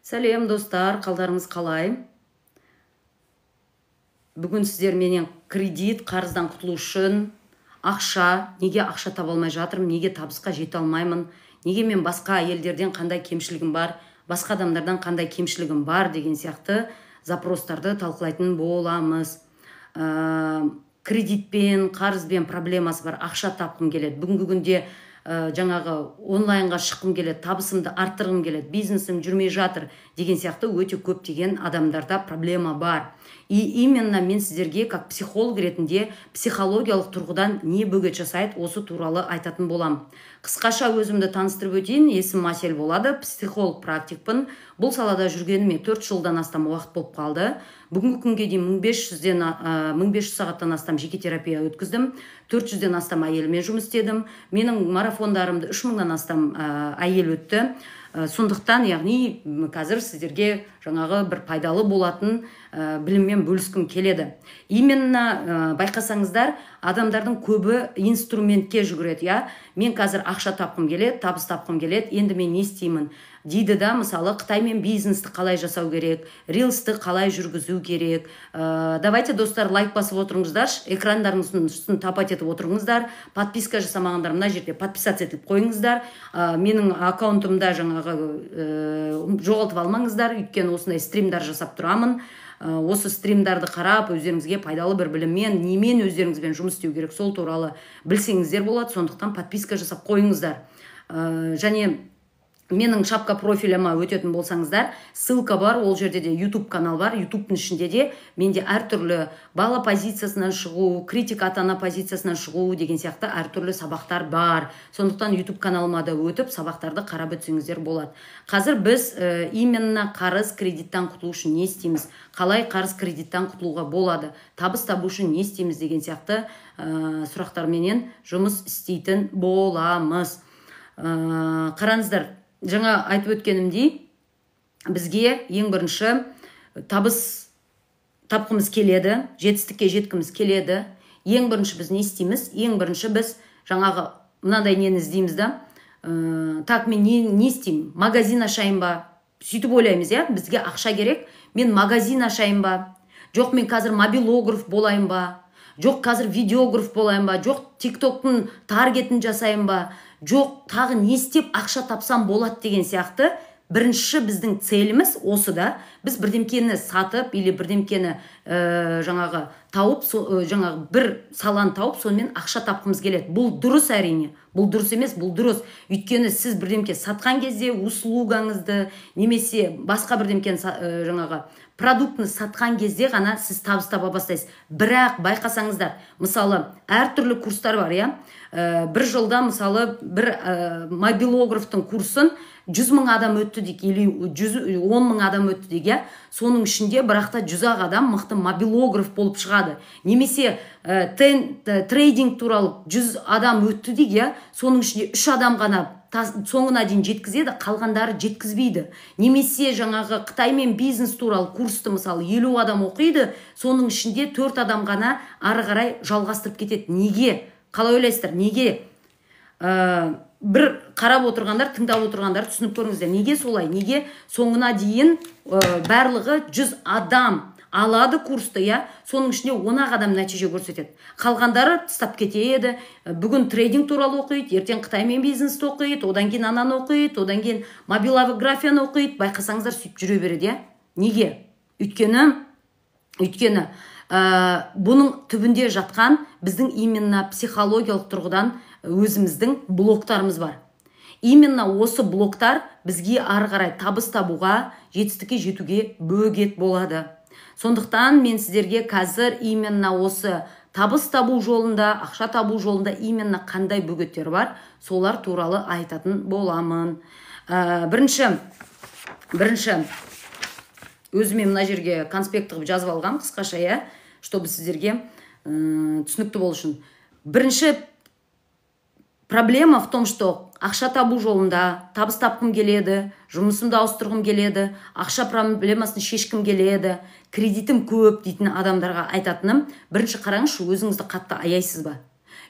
Сәлем достар, қалдарыңыз қалай? Бүгін сіздер менен кредит, қарыздан құтылу үшін неге ақша таба алмай жатырмын, неге табысқа жете алмаймын, неге мен басқа әйелдерден қандай кемшілігім бар, басқа адамдардан қандай кемшілігім бар деген сияқты запростарды талқылайтын боламыз. Кредитпен, қарызбен проблемасы бар, ақша тапқым келеді. Бүгінгі күнде жаңағы онлайнға шыққым келеді, табысымды арттырғым келеді, бизнесім жүрмей жатыр деген сияқты өте көптеген адамдарда проблема бар. И именно мен сіздерге как психолог ретінде психологиялық тұрғыдан не бөгет жасайды, осы туралы айтатын болам. Қысқаша өзімді таныстырып өтейін. Есім Асель болады, психолог практикпін. Бұл салада жүргеніме 4 жылдан астам уақыт болып қалды. Бүгінгі күнге дейін 1500 сағаттан астам жеке терапия өткіздім. 400-ден астам әйелмен жұмыс істедім. Менің марафондарымды 3000-нан астам әйел өтті. Сондықтан, яғни қазір сіздерге жаңағы бір пайдалы болатын біліммен бөліскім келеді. Именно байқасаңыздар, адамдардың көбі инструментке жүгіреді. Мен қазір ақша тапқым келеді, табыс тапқым келеді, енді мен не істеймін дейді да, мысалы Қытаймен бизнесті қалай жасау керек, рилсті қалай жүргізу керек. Давайте достар, лайк басып отырыңыздар, экрандарыңыздың үстін тапать етіп отырыңыздар, подписка жасамағандар мына жерде подписаться етіп қойыңыздар. Менің аккаунтымда жаңағы жоғалтып алмаңыздар, өйткені осындай стримдар жасап тұрамын. Осы стримдарды қарап, өздеріңізге пайдалы бір біліммен, немен өздеріңізбен жұмыс істеу керек, сол туралы білсеңіздер болады. Сондықтан подписка жасап қойыңыздар. Және менің шапка профиліма өтетін болсаңыздар, ссылка бар, ол жерде де YouTube канал бар. YouTube'ның ішінде де менде әртүрлі бала позициясынан шығу, критик ата-ана позициясынан шығу деген сияқты әртүрлі сабақтар бар. Сондықтан YouTube каналыма да өтіп, сабақтарды қарап өтсеңіздер болады. Қазір біз именно қарыз кредиттен құтылу үшін не істейміз? Қалай қарыз кредиттен құтылуға болады? Табыс табу үшін не істейміз деген сияқты сұрақтарменен жұмыс істейтін боламыз. Қараңыздар, жаңа айтып өткенімдей, бізге ең бірінші табыс тапқымыз келеді, жетістікке жеткіміз келеді. Ең бірінші біз не істейміз? Ең бірінші біз жаңағы мынандай нені іздейміз да, так мен не істеймін? Магазин ашайын ба? Сөйтіп ойлаймыз, бізге ақша керек, мен магазин ашайын ба? Жоқ, мен қазір мобилограф болайын ба? Жоқ, қазір видеограф болайын ба? Жоқ, тиктоктың таргетін жасайын ба? Жоқ, тағы не істеп ақша тапсам болады деген сияқты бірінші біздің целіміз осы да. Біз бірдемкені сатып или бірдемкені жаңағы тауып, жаңағы бір саланы тауып, сонымен ақша тапқымыз келеді. Бұл дұрыс әрине. Бұл дұрыс емес, бұл дұрыс. Өйткені сіз бірдемке сатқан кезде услугаңызды немесе басқа бірдемкені жаңағы продуктыны сатқан кезде ғана сіз табыс таба бастайсыз. Бірақ байқасаңыздар, мысалы әртүрлі курстар бар, бір жылда мысалы бір мобилографтың курсын 100.000 адам өтті дейік, или 10.000 адам өтті дейік, соның ішінде бірақта 100 адам мықты мобилограф болып шығады. Немесе трейдинг туралы 100 адам өтті дейік, соның ішінде 3 адам ғана соңына дейін жеткізеді, қалғандары жеткізбейді. Немесе жаңағы Қытаймен бизнес туралы курсты мысалы 50 адам оқиды, соның ішінде 4 адам ғана ары қарай жалғастырып кетеді. Неге? Қалай ойлайсыздар? Неге? Бір қарап отырғандар, тыңдап отырғандар түсініп көріңіздер. Неге солай? Неге соңына дейін барлығы 100 адам алады курсты, соның ішінде 10 адам нәтиже көрсетеді. Қалғандары тастап кетеді. Бүгін трейдинг туралы оқиды, ертең Қытаймен бизнесті оқиды, одан кейін ананы оқиды, одан кейін мобилографияны оқиды. Байқасаңыздар, сөйтіп жүре береді. Неге? Өйткені бұның түбінде жатқан біздің именно психологиялық тұрғыдан өзіміздің блоктарымыз бар. Именно осы блоктар бізге ары қарай табыс табуға, жетістікке жетуге бөгет болады. Сондықтан мен сіздерге қазір именно осы табыс табу жолында, ақша табу жолында именно қандай бөгеттер бар, солар туралы айтатын боламын. Бірінші өзіме мына жерге конспект қылып жазып алғам, қысқаша, чтобы сіздерге түсінікті болу үшін. Бірінші проблема в том, что ақша табу жолында табыс тапқым келеді, жұмысымды ауыстырғым келеді, ақша проблемасын шешкім келеді, кредитім көп дейтін адамдарға айтатыным, бірінші қараңызшы, өзіңізді қатты аяйсыз ба?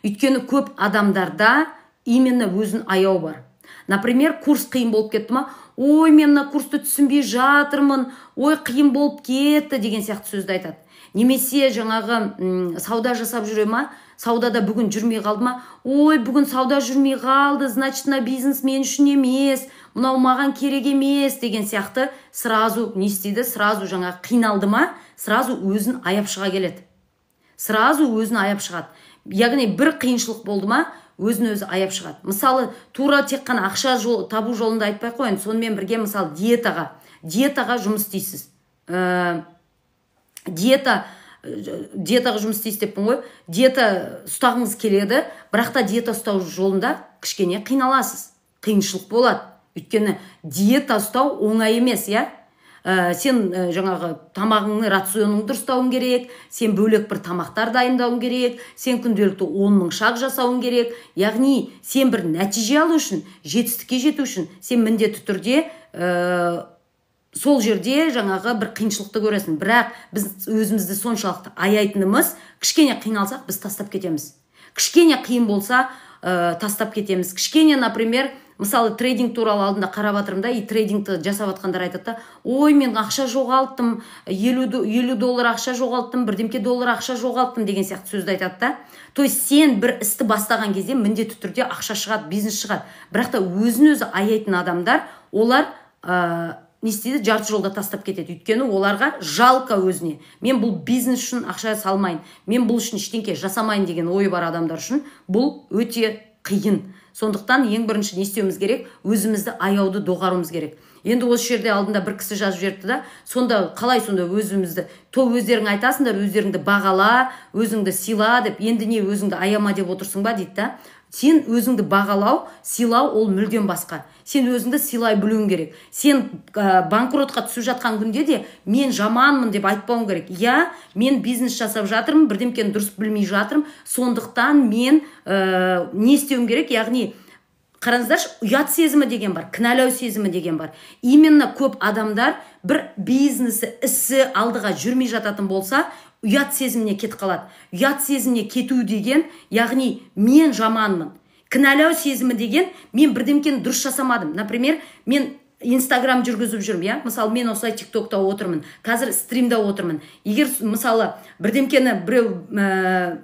Өйткені көп адамдарда именно өзін аяу бар. Например, курс қиын болып кетті ма? Ой, мен мына курсты түсінбей жатырмын, ой, қиын болып кетті деген сияқты сөзді айтады. Немесе жаңағы сауда жасап жүре ма? Саудада бүгін жүрмей қалды ма? Ой, бүгін сауда жүрмей қалды, значит, мына бизнес мен үшін емес, мынау маған керек емес деген сияқты сразу не істейді? Сразу жаңағы қиналды ма? Сразу өзін аяп шыға келеді. Сразу өзін аяп шығады. Яғни бір қиыншылық болды ма, өзін өзі аяп шығады. Мысалы, тура тек қана ақша табу жолында айтпай қойын. Сонымен бірге, мысалы, диетаға жұмыс істейсіз. Диетаға жұмыс істейсіз деппін ғой. Диета ұстағыңыз келеді, бірақ та диета ұстау жолында кішкене қиналасыз. Қиыншылық болады. Өйткені диета ұстау оңай емес, я? Сен жаңағы тамағыңның рационыңды дұрыстауың керек, сен бөлек бір тамақтар дайындауың керек, сен күнделікті 10 мың шаг жасауың керек. Яғни сен бір нәтиже алу үшін, жетістікке жету үшін, сен міндетті түрде сол жерде жаңағы бір қиыншылықты көресің. Бірақ біз өзімізді соншалықты аяйтынымыз, кішкене қиналсақ біз тастап кетеміз. Кішкене қиын болса тастап кетеміз. Кішкене, например, мысалы, трейдинг туралы алдында қарап жатырмын да, и трейдингті жасап жатқандар айтады да, ой, мен ақша жоғалттым, 50 доллар ақша жоғалттым, бірдемке доллар ақша жоғалттым деген сияқты сөзді айтады да. То есть сен бір істі бастаған кезде міндетті түрде ақша шығады, бизнес шығады. Бірақ та өзін өзі аяйтын адамдар, олар не істейді? Жарты жолда тастап кетеді. Өйткені оларға жалко өзіне. Мен бұл бизнес үшін ақша салмайын, мен бұл үшін ештеңке жасамайын деген ойы бар адамдар үшін бұл өте қиын. Сондықтан ең бірінші не істеуіміз керек? Өзімізді аяуды доғаруымыз керек. Енді осы жерде алдында бір кісі жазып жіберіпті да, сонда қалай сонда өзімізді, өздерің айтасыңдар, өздеріңді бағала, өзіңді сыйла деп, енді не өзіңді аяма деп отырсың ба дейді да. Сен өзіңді бағалау, сыйлау ол мүлдем басқа. Сен өзіңді сыйлай білуің керек. Сен банкротқа түсіп жатқан күнде де мен жаманмын деп айтпауың керек. Я, мен бизнес жасап жатырмын, бірдемкені дұрыс білмей жатырмын. Сондықтан мен не істеуім керек? Яғни, қараңыздаршы, ұят сезімі деген бар, кінәлау сезімі деген бар. Именно көп адамдар бір бизнесі, ісі алдыға жүрмей жататын болса, ұят сезіміне кетіп қалады. Ұят сезіміне кету деген, яғни мен жаманмын. Кінәлау сезімі деген, мен бірдемкені дұрыс жасамадым. Например, мен Инстаграм жүргізіп жүрмін, я? Мысалы, мен осылай тиктокта отырмын, қазір стримда отырмын. Егер, мысалы, бірдемкені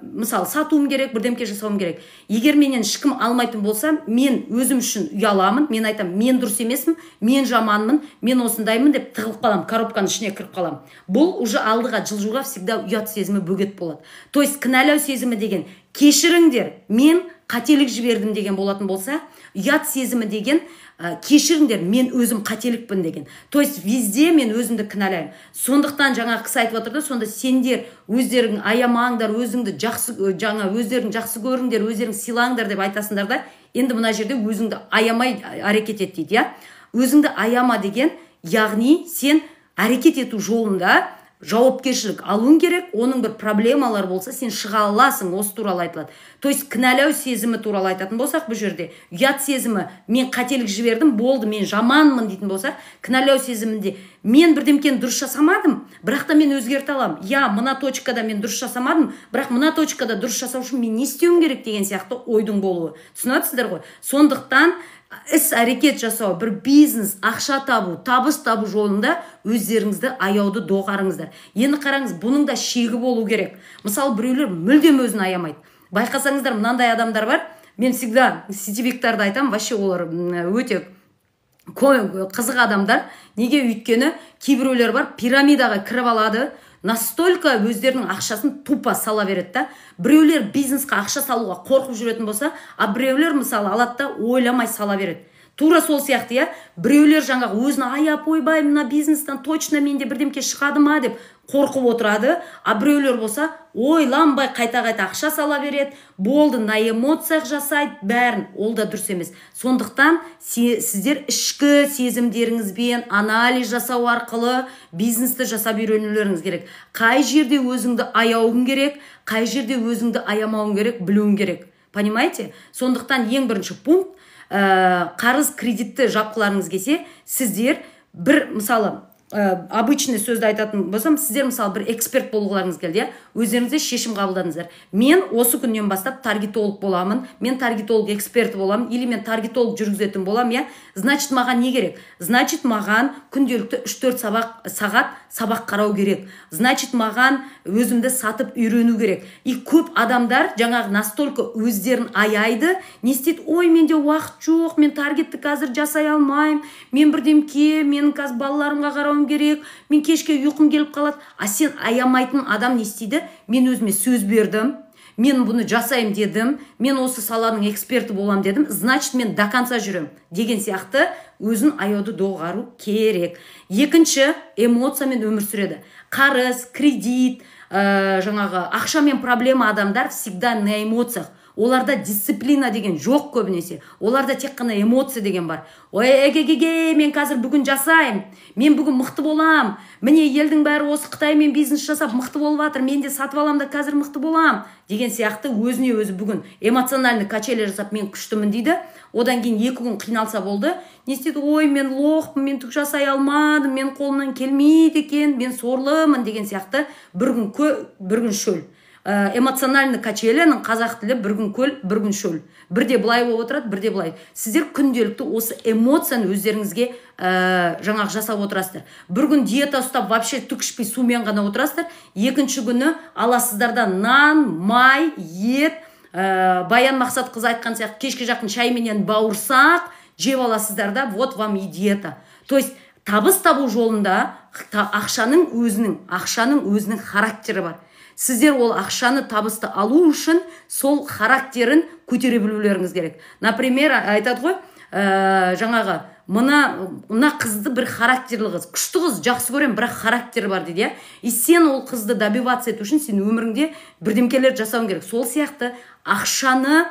мысалы, сатуым керек, бірдемке жасауым керек. Егер менен ешкім алмайтын болса, мен өзім үшін ұяламын, мен айтам, мен дұрыс емеспін, мен жаманмын, мен осындаймын деп тығылып қалам, коробканың ішіне кіріп қалам. Бұл уже алдыға жылжуға всегда ұят сезімі бөгет болады. То есть, кінәлау сезімі деген, кешіріңдер, мен қателік жібердім деген болатын болса, ұят сезімі деген, кешіріңдер, мен өзім қателікпін деген. То есть везде мен өзімді кінәлаймын. Сондықтан жаңағы кісі айтып отыр да, сонда сендер өздерің аямаңдар, өздерің жақсы көріңдер, өздерің сыйлаңдар деп айтасыңдар да, енді мына жерде өзіңді аямай әрекет ет дейді, я? Өзіңді аяма деген, яғни сен әрекет ету жолында жауапкершілік алуың керек, оның бір проблемалар болса, сен шыға аласың, осы туралы айтылады. То есть кінәлау сезімі туралы айтатын болсақ, бұл жерде ұят сезімі, мен қателік жібердім, болды, мен жаманмын дейтін болсақ, кінәлау сезімінде мен бірдемкені дұрыс жасамадым, бірақ та мен өзгерте аламын. Я, мына точкада мен дұрыс жасамадым, бірақ мына точкада дұрыс жасау үшін мен не істеуім керек деген сияқты ойдың болуы. Түсінесіздер ғой? Сондықтан іс әрекет жасау, бір бизнес, ақша табу, табыс табу жолында өздеріңізді аяуды доғарыңыздар. Енді қараңыз, бұның да шегі болу керек. Мысалы, біреулер мүлдем өзін аямайды. Байқасаңыздар, мынандай адамдар бар. Мен всегда сетевиктарды айтам, вообще олар өте қызық адамдар. Неге? Өйткені кейбіреулер бар, пирамидаға кіріп алады, настолько өздерінің ақшасын тупо сала береді да. Біреулер бизнесқа ақша салуға қорқып жүретін болса, а біреулер мысалы алады да ойламай сала береді. Тура сол сияқты, я? Біреулер жаңағы өзін аяп, ойбай, мына бизнестен точно менде бірдемке шығады ма деп қорқып отырады, а біреулер болса ойланбай қайта-қайта ақша сала береді, болды, на эмоциях жасайды, бәрін, ол да дұрыс емес. Сондықтан сіздер ішкі сезімдеріңізбен анализ жасау арқылы бизнесті жасап үйренулеріңіз керек. Қай жерде өзіңді аяуың керек, қай жерде өзіңді аямауың керек, білуің керек. Понимаете? Сондықтан ең бірінші пункт, қарыз кредитті жапқыларыңыз келсе, сіздер бір, мысалы, обычный сөзді айтатын болсам, сіздер мысалы бір эксперт болғыларыңыз келді, өздеріңізде шешім қабылдадыңыздар. Мен осы күннен бастап таргетолог боламын, мен таргетолог эксперт боламын, или мен таргетолог жүргізетін боламын, значит маған не керек? Значит маған күнделікті 3-4 сағат сабақ қарау керек. Значит маған өзімді сатып үйрену керек. И көп адамдар жаңағы настолько өздерін аяйды, не істейді? Ой, менде уақыт жоқ, мен таргетті қазір жасай алмаймын, мен бірдемке, менің қазір балаларымға қарауым керек, мен кешке ұйқым келіп қалады. А сен аямайтын адам не істейді? Мен өзіме сөз бердім, мен бұны жасайым дедім, мен осы саланың эксперті болам дедім, значит мен до конца жүрем деген сияқты өзін аяуды доғару керек. Екінші, эмоциямен өмір сүреді. Қарыз, кредит, жаңағы ақшамен проблема адамдар всегда на эмоциях. Оларда дисциплина деген жоқ көбінесе. Оларда тек қана эмоция деген бар. Ой, мен қазір бүгін жасайым, мен бүгін мықты болам, міне елдің бәрі осы Қытаймен бизнес жасап мықты болып жатыр, мен де сатып алам да қазір мықты болам деген сияқты өзіне өзі бүгін эмоциональный качеля жасап мен күштімін дейді. Одан кейін 2 күн қиналса болды. Не істеді? Ой, мен лоқпын, мен түк жасай алмадым, мен қолымнан келмейді екен, мен сорлымын деген сияқты бір күн шөл. Эмоциональный качеляның қазақ тілі бір күн көл, бір күн шөл. Бірде былай болып отырады, бірде былай. Сіздер күнделікті осы эмоцияны өздеріңізге жаңағы жасап отырасыздар. Бір күн диета ұстап вообще түк ішпей сумен ғана отырасыздар. Екінші күні аласыздар да нан, май, ет, Баян Мақсатқызы айтқан сияқты кешке жақын шайменен бауырсақ жеп аласыздар да, вот вам и диета. То есть табыс табу жолында ақшаның өзінің характері бар. Сіздер ол ақшаны табысты алу үшін сол характерін көтере білулеріңіз керек. Например, айтады ғой, жаңағы мына қызды бір характерлі қыз, күшті қыз, жақсы көрем, бірақ характері бар дейді. И сен ол қызды добиваться ету үшін сен өміріңде бірдемкелер жасауың керек. Сол сияқты ақшаны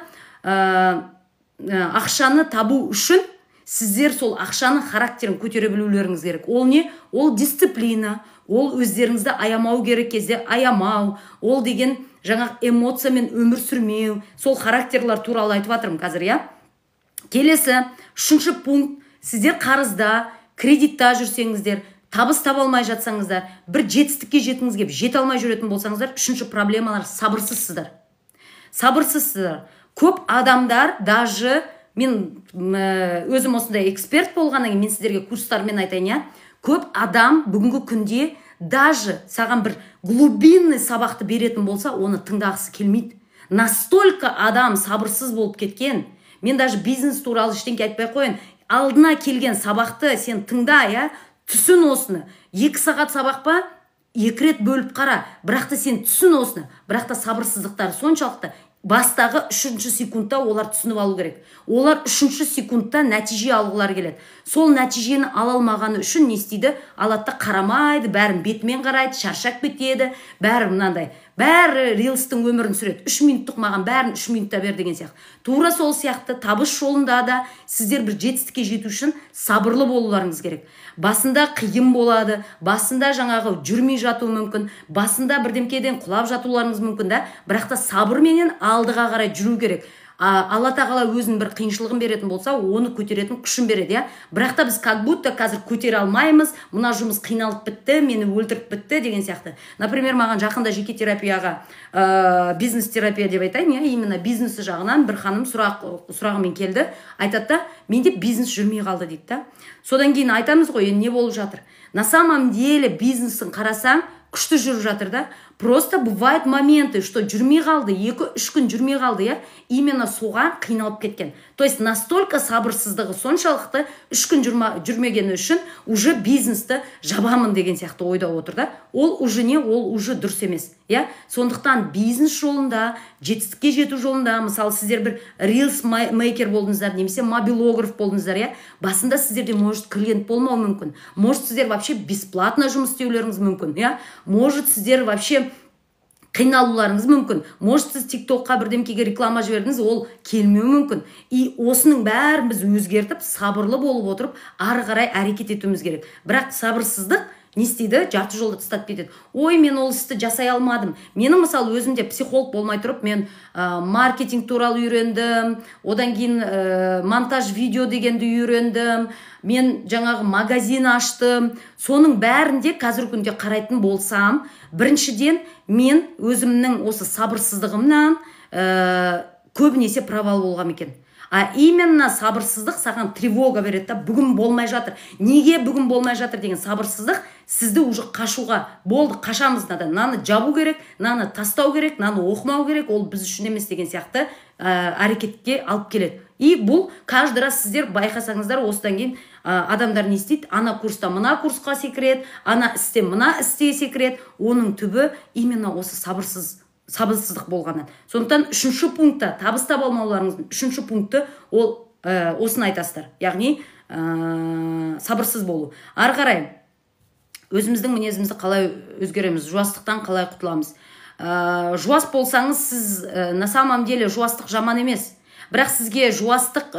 табу үшін сіздер сол ақшаның характерін көтере білулеріңіз керек. Ол не? Ол дисциплина. Ол өздеріңізді аямау керек кезде аямау, ол деген жаңағы эмоциямен өмір сүрмеу, сол характерлар туралы айтып жатырмын қазір, я. Келесі, 3-ші пункт, сіздер қарызда, кредитта жүрсеңіздер, табыс таба алмай жатсаңыздар, бір жетістікке жетіңіз келіп, жете алмай жүретін болсаңыздар, 3-ші проблемалар сабырсызсыздар. Сабырсызсыздар. Көп адамдар, даже мен өзім осындай эксперт болғаннан кейін мен сіздерге курстармен айтайын, я. Көп адам бүгінгі күнде даже саған бір глубинный сабақты беретін болса, оны тыңдағысы келмейді. Настолько адам сабырсыз болып кеткен. Мен даже бизнес туралы ештеңке айтпай қояйын. Алдына келген сабақты сен тыңда, я, түсін осыны. 2 сағат сабақ па, 2 рет бөліп қара. Бірақ та сен түсін осыны. Бірақ та сабырсыздықтары соншалықты. Бастағы 3-ші секундта олар түсініп алу керек. Олар 3-ші секундта нәтиже алғылар келеді. Сол нәтижені ала алмағаны үшін не істейді? Алады да қарамайды, бәрін бетімен қарайды, шаршап кетеді, бәрі мынандай. Бәрі рилстың өмірін сүреді. 3 минуттық маған бәрін 3 минутта бер деген сияқты. Тура сол сияқты табыс жолында да сіздер бір жетістікке жету үшін сабырлы болуларыңыз керек. Басында қиын болады, басында жаңағы жүрмей жату мүмкін, басында бірдемкеден құлап жатуларыңыз мүмкін да, бірақ та сабырменен алдыға қарай жүру керек. Алла тағала өзінің бір қиыншылығын беретін болса, оны көтеретін күшін береді, я. Бірақ та біз как будто қазір көтере алмаймыз, мына жұмыс қиналып бітті, мені өлтіріп бітті деген сияқты. Например, маған жақында жеке терапияға, бизнес терапия деп айтайын, я, именно бизнесі жағынан бір ханым сұрағымен келді. Айтады да, менде бизнес жүрмей қалды дейді да. Содан кейін айтамыз ғой, не болып жатыр? На самом деле бизнесін қарасаң, күшті жүріп жатыр да. Просто бывают моменты, что жүрмей қалды, 2-3 күн жүрмей қалды, я, именно соған қиналып кеткен. То есть настолько сабырсыздығы соншалықты 3 күн жүрмегені үшін уже бизнесті жабамын деген сияқты ойда отыр да. Ол уже не, ол уже дұрыс емес, я. Сондықтан бизнес жолында, жетістікке жету жолында, мысалы сіздер бір рилс мейкер болдыңыздар, немесе мобилограф болдыңыздар, я. Басында сіздерде может клиент болмау мүмкін. Может сіздер вообще бесплатно жұмыс істеулеріңіз мүмкін, я. Может сіздер вообще қиналуларыңыз мүмкін. Может сіз тиктокқа бірдемкеге реклама жібердіңіз, ол келмеу мүмкін. И осының бәрін біз өзгертіп, сабырлы болып отырып, ары қарай әрекет етуіміз керек. Бірақ сабырсыздық не істейді, жарты жолда тастап кетеді. Ой, мен ол істі жасай алмадым. Менің мысалы өзімде психолог болмай тұрып, мен маркетинг туралы үйрендім, одан кейін монтаж видео дегенді үйрендім, мен жаңағы магазин аштым. Соның бәрінде қазіргі күнде қарайтын болсам, біріншіден мен өзімнің осы сабырсыздығымнан көбінесе провал болғам екен. А именно сабырсыздық саған тревога береді да, бүгін болмай жатыр. Неге бүгін болмай жатыр деген сабырсыздық сізді уже қашуға, болды, қашамыз, наны жабу керек, наны тастау керек, наны оқымау керек, ол біз үшін емес деген сияқты әрекетке алып келеді. И бұл каждый раз сіздер байқасаңыздар, осыдан кейін адамдар не істейді? Ана курста мына курсқа секіреді, ана істе мына істе секіреді. Оның түбі именно осы сабырсыздық болғаннан. Сондықтан үшінші пунктта, табыс таба алмауларыңыздың үшінші пункты ол осыны айтасыздар. Яғни сабырсыз болу. Ары қарай өзіміздің мінезімізді қалай өзгереміз, жуастықтан қалай құтыламыз. Жуас болсаңыз, сіз на самом деле жуастық жаман емес. Бірақ сізге жуастық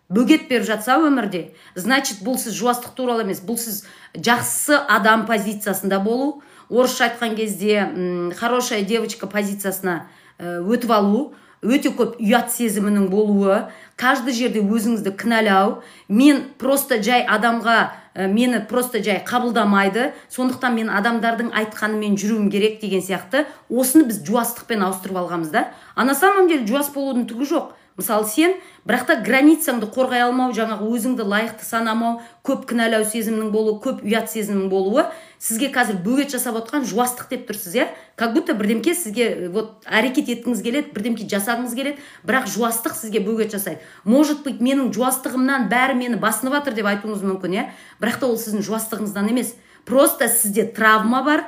бөгет беріп жатса өмірде, значит, бұл сіз жуастық туралы емес, бұл сіз жақсы адам позициясында болу, орысша айтқан кезде хорошая девочка позициясына өтіп алу, өте көп ұят сезімінің болуы, каждый жерде өзіңізді кінәлау, мен просто жай адамға мені просто жай қабылдамайды, сондықтан мен адамдардың айтқанымен жүруім керек деген сияқты, осыны біз жуастықпен ауыстырып алғамыз да. А на самом деле жуас болудың түгі жоқ. Мысалы, сен бірақта границаңды қорғай алмау, жаңағы өзіңді лайықты санамау, көп кінәлау сезімнің болуы, көп ұят сезімнің болуы сізге қазір бөгет жасап отқан жуастық деп тұрсыз, иә? Как будто бірдемке сізге вот әрекет еткіңіз келеді, бірдемке жасағыңыз келеді, бірақ жуастық сізге бөгет жасайды. Может быть, менің жуастығымнан бәрі мені басынып жатыр деп айтуыңыз мүмкін, иә? Бірақ та ол сіздің жуастығыңыздан емес. Просто сізде травма бар.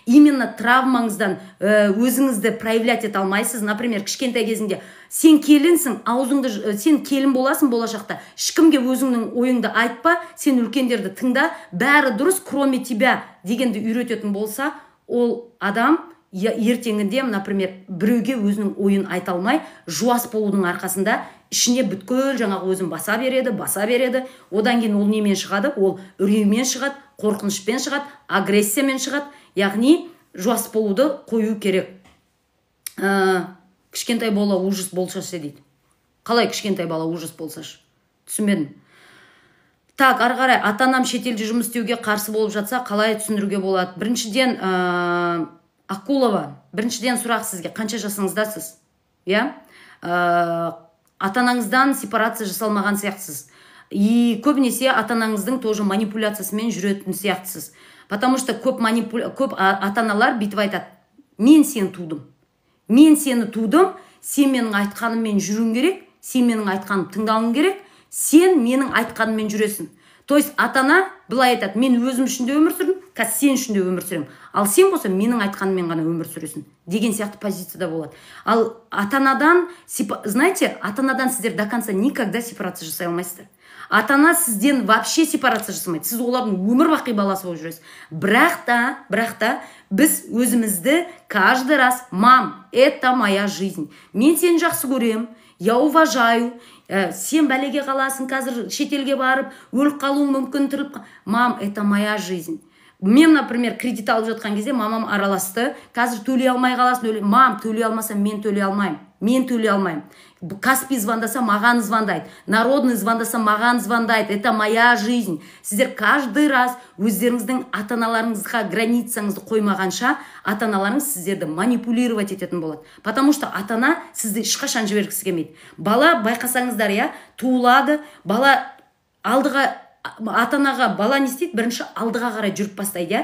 Именно травмаңыздан өзіңізді проявлять ете алмайсыз. Например, кішкентай кезінде сен келінсің, сен келін боласың болашақта. Ешкімге өзіңнің ойыңды айтпа, сен үлкендерді тыңда, бәрі дұрыс, кроме тебя дегенді үйрететін болса, ол адам ертеңінде, например, біреуге өзінің ойын айта алмай, жуас болудың арқасында ішіне бүткіл жаңағы өзін баса береді. Одан кейін ол немен шығады? Ол үреймен шығады, қорқынышпен шығады, агрессиямен шығады. Яғни жуас болуды қою керек. Кішкентай бала ужас болсашы дейді. Қалай кішкентай бала ужас болсашы? Түсінбедім. Так, ары қарай, ата-анам шетелде жұмыс істеуге қарсы болып жатса, қалай түсіндіруге болады? Біріншіден, Акулова, біріншіден сұрақ сізге, қанша жасыңыздасыз? Иә? Ата-анаңыздан сепарация жасалмаған сияқтысыз. И көбінесе ата-анаңыздың тоже манипуляциясымен жүретін сияқтысыз. Потому что көп ата-аналар бүйтіп айтады: мен сені тудым, сен менің айтқаныммен жүруің керек, сен менің айтқаным тыңдауың керек, сен менің айтқаныммен жүресің. То есть ата-ана былай айтады: мен өзім үшін де өмір сүрдім, қазір сен үшін де өмір сүрем. Ал сен болса менің айтқаныммен ғана өмір сүресің деген сияқты позицияда болады. Ал ата-анадан, знаете, ата-анадан сіздер до конца никогда сепарация жасай алмайсыздар. Ата-ана сізден вообще сепарация жасамайды. Сіз олардың өмір бақи баласы болып жүресіз. Бірақ та біз өзімізді каждый раз: мам, это моя жизнь. Мен сені жақсы көрем, я уважаю. Сен бәлеге қаласың, қазір шетелге барып, өліп қалуың мүмкін, мам, это моя жизнь. Мен, например, кредит алып жатқан кезде мамам араласты. Қазір төлей алмай қаласың, мам, төлей алмасам мен төлей алмаймын. Каспий звондаса маған звондайды, Народный звондаса маған звондайды. Это моя жизнь. Сіздер каждый раз өздеріңіздің ата-аналарыңызға границаңызды қоймағанша, ата-аналарыңыз сіздерді манипулировать ететін болады. Потому что ата-ана сізді ешқашан жібергісі келмейді. Бала, байқасаңыздар, иә, туылады, бала алдыға, ата-анаға бала не істейді? Бірінші алдыға қарай жүріп бастайды, иә.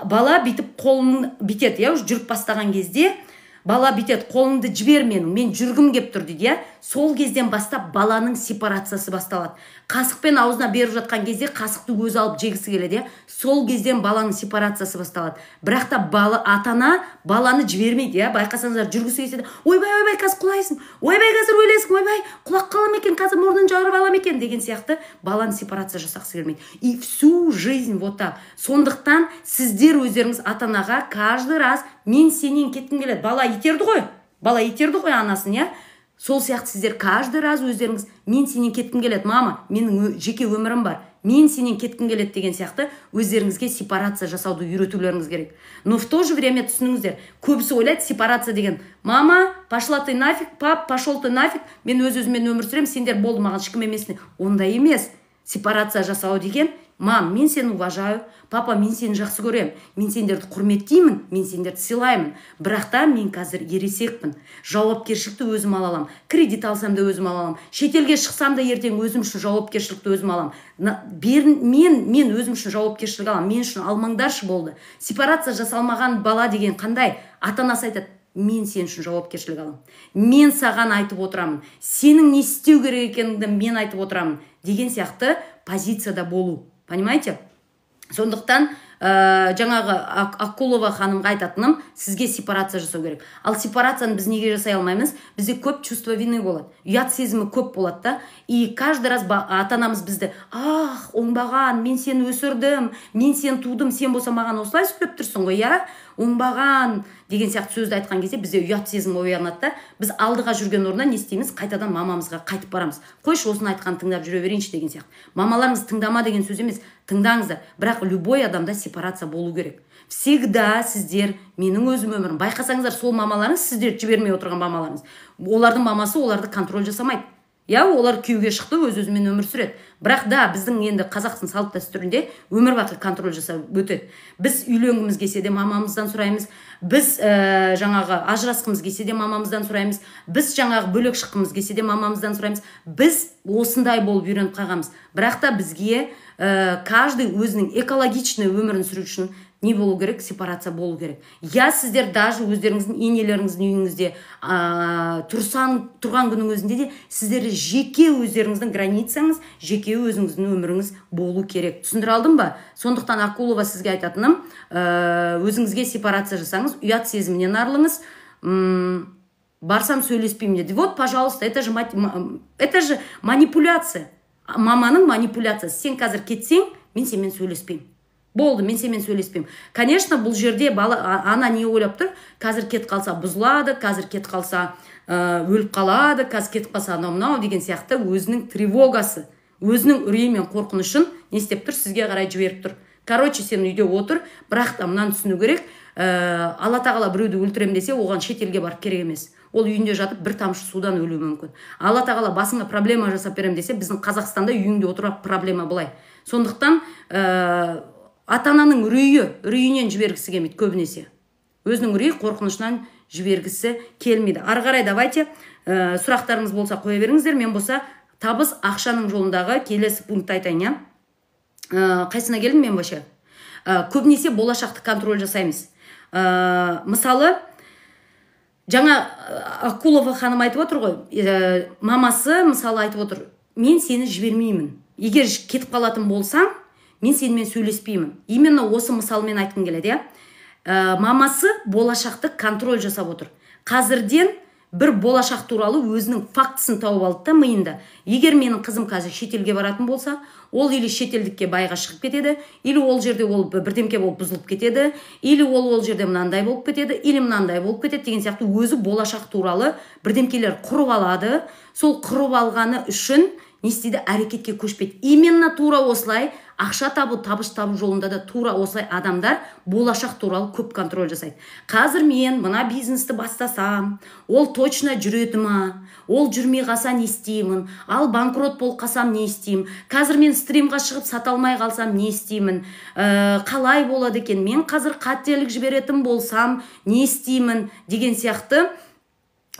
Бала бүйтіп қолын бүйтеді, иә, жүріп бастаған кезде бала бүйтеді: қолыңды жібер мен жүргім кеп тұр дейді, иә. Сол кезден бастап баланың сепарациясы басталады. Қасықпен аузына беріп жатқан кезде қасықты өзі алып жегісі келеді, иә. Сол кезден баланың сепарациясы басталады. Бірақ та ата-ана баланы жібермейді, иә. Байқасаңыздар, жүргісі келсе: ойбай, қазір құлайсың, ойбай, қазір өлесің, ойбай, құлап қалам екен, қазір мұрнын жарып алам екен деген сияқты баланы сепарация жасақсы келмейді. И всю жизнь вот так. Сондықтан сіздер өздеріңіз ата-анаға каждый раз: мен сенен кеткім келеді. Бала итерді ғой анасын, иә. Сол сияқты сіздер каждый раз өздеріңіз: мен сенен кеткім келеді, мама, менің жеке өмірім бар, мен сенен кеткім келеді деген сияқты өздеріңізге сепарация жасауды үйретулеріңіз керек. Но в то же время түсініңіздер, көбісі ойлайды сепарация деген мама пошла ты нафиг, пап пошел ты нафиг, мен өз-өзімен өмір сүремін, сендер болды маған ешкім емессің. Ондай емес. Сепарация жасау деген мам, мен сені уважаю, папа, мен сені жақсы көрем, мен сендерді құрметтеймін, мен сендерді сыйлаймын, бірақ та мен қазір ересекпін, жауапкершілікті өзім ала аламын, кредит алсам да өзім ала аламын, шетелге шықсам да ертең өзім үшін жауапкершілікті өзім аламын. Мен өзім үшін жауапкершілік аламын, мен үшін алмаңдаршы болды. Сепарация жасалмаған бала деген қандай? Ата-анасы айтады, мен сен үшін жауапкершілік аламын, мен саған айтып отырамын, сенің не істеу керек екеніңді мен айтып отырамын деген сияқты позицияда болу. Понимаете? Сондықтан жаңағы Акулова ханымға айтатыным, сізге сепарация жасау керек. Ал сепарацияны біз неге жасай алмаймыз? Бізде көп чувство вины болады. Ұят сезімі көп болады да. И каждый раз ата-анамыз бізді, оңбаған, мен сені өсірдім, мен сені тудым, сен болса маған осылай сөйлеп тұрсың ғой, я? Оңбаған деген сияқты сөзді айтқан кезде бізде ұят сезім оянады да. Біз алдыға жүрген орнында не істейміз? Қайтадан мамамызға қайтып барамыз. Қойшы, осыны айтқан тыңдап жүре берейінші деген сияқты. Мамаларыңыз тыңдама деген сөз емес, тыңдаңыздар. Бірақ любой адамда сепарация болу керек. Всегда сіздер, менің өзім өмірім, байқасаңыздар, сол мамаларыңыз сіздерді жібермей отырған мамаларыңыз. Олардың мамасы оларды контроль жасамайды. Я, олар күйеуге шықты, өз-өзімен өмір сүреді. Бірақ да, біздің енді қазақтың салт дәстүрінде өмір бақи контроль жасап өтеді. Біз үйленгіміз келсе де мамамыздан сұраймыз. Біз жаңағы ажырасқымыз келсе де мамамыздан сұраймыз. Біз жаңағы бөлек шыққымыз келсе де мамамыздан сұраймыз. Біз осындай болып үйреніп қалғанбыз. Бірақ та бізге каждый өзінің экологичный өмірін сүру үшін не болу керек? Сепарация болу керек. Я, сіздер даже өздеріңіздің енелеріңіздің үйіңізде тұрған күнің өзінде де сіздер жеке өздеріңіздің границаңыз, жеке өзіңіздің өміріңіз болу керек. Түсіндіре алдым ба? Сондықтан Акулова сізге айтатыным, өзіңізге сепарация жасаңыз, ұят сезімінен арылыңыз. Барсам сөйлеспеймін деді. Вот, пожалуйста, это же манипуляция. Маманың манипуляциясы. Сен қазір кетсең, мен сенімен сөйлеспеймін. Болды, мен сенімен сөйлеспеймін. Конечно, бұл жерде ана не ойлап тұр? Қазір кетіп қалса бұзылады, қазір кетіп қалса өліп қалады, қазір кетіп қалса анау деген сияқты өзінің тревогасы, өзінің үрейі мен қорқынышын не істеп тұр? Сізге қарай жіберіп тұр. Короче, сен үйде отыр, бірақ та мынаны түсіну керек. Алла тағала біреуді өлтірем десе, оған шетелге барып керек емес. Ол үйінде жатып бір тамшы судан өлуі мүмкін. Алла тағала басыңа проблема жасап берем десе, біздің Қазақстанда үйіңде отырып проблема былай. Сондықтан ата-ананың үрейінен жібергісі келмейді көбінесе. Өзінің үрей қорқынышынан жібергісі келмейді. Ары қарай давайте сұрақтарыңыз болса қоя беріңіздер. Мен болса табыс ақшаның жолындағы келесі пунктты айтайын. Қайсына келдім мен вообще? Көбінесе болашақты контроль жасаймыз. Мысалы, жаңа Акулова ханым айтып отыр ғой, мамасы мысалы айтып отыр, мен сені жібермеймін. Егер кетіп қалатын болсаң, мен сенімен сөйлеспеймін. Именно осы мысалмен айтқым келеді. Мамасы болашақты контроль жасап отыр. Қазірден бір болашақ туралы өзінің фактісін тауып алды да миында. Егер менің қызым қазір шетелге баратын болса, ол или шетелдікке байға шығып кетеді, или ол жерде ол бірдемке болып бұзылып кетеді, или ол жерде мынандай болып кетеді, или мынандай болып кетеді деген сияқты өзі болашақ туралы бірдемкелер құрып алады. Сол құрып алғаны үшін не істейді? Әрекетке көшпейді. Именно тура осылай ақша табу, табыс табу жолында да тура осылай адамдар болашақ туралы көп контроль жасайды. Қазір мен мына бизнесті бастасам, ол точно жүреді ма? Ол жүрмей қалса не істеймін? Ал банкрот болып қалсам не істеймін? Қазір мен стримға шығып сата алмай қалсам не істеймін? Қалай болады екен? Мен қазір қателік жіберетін болсам не істеймін? Деген сияқты,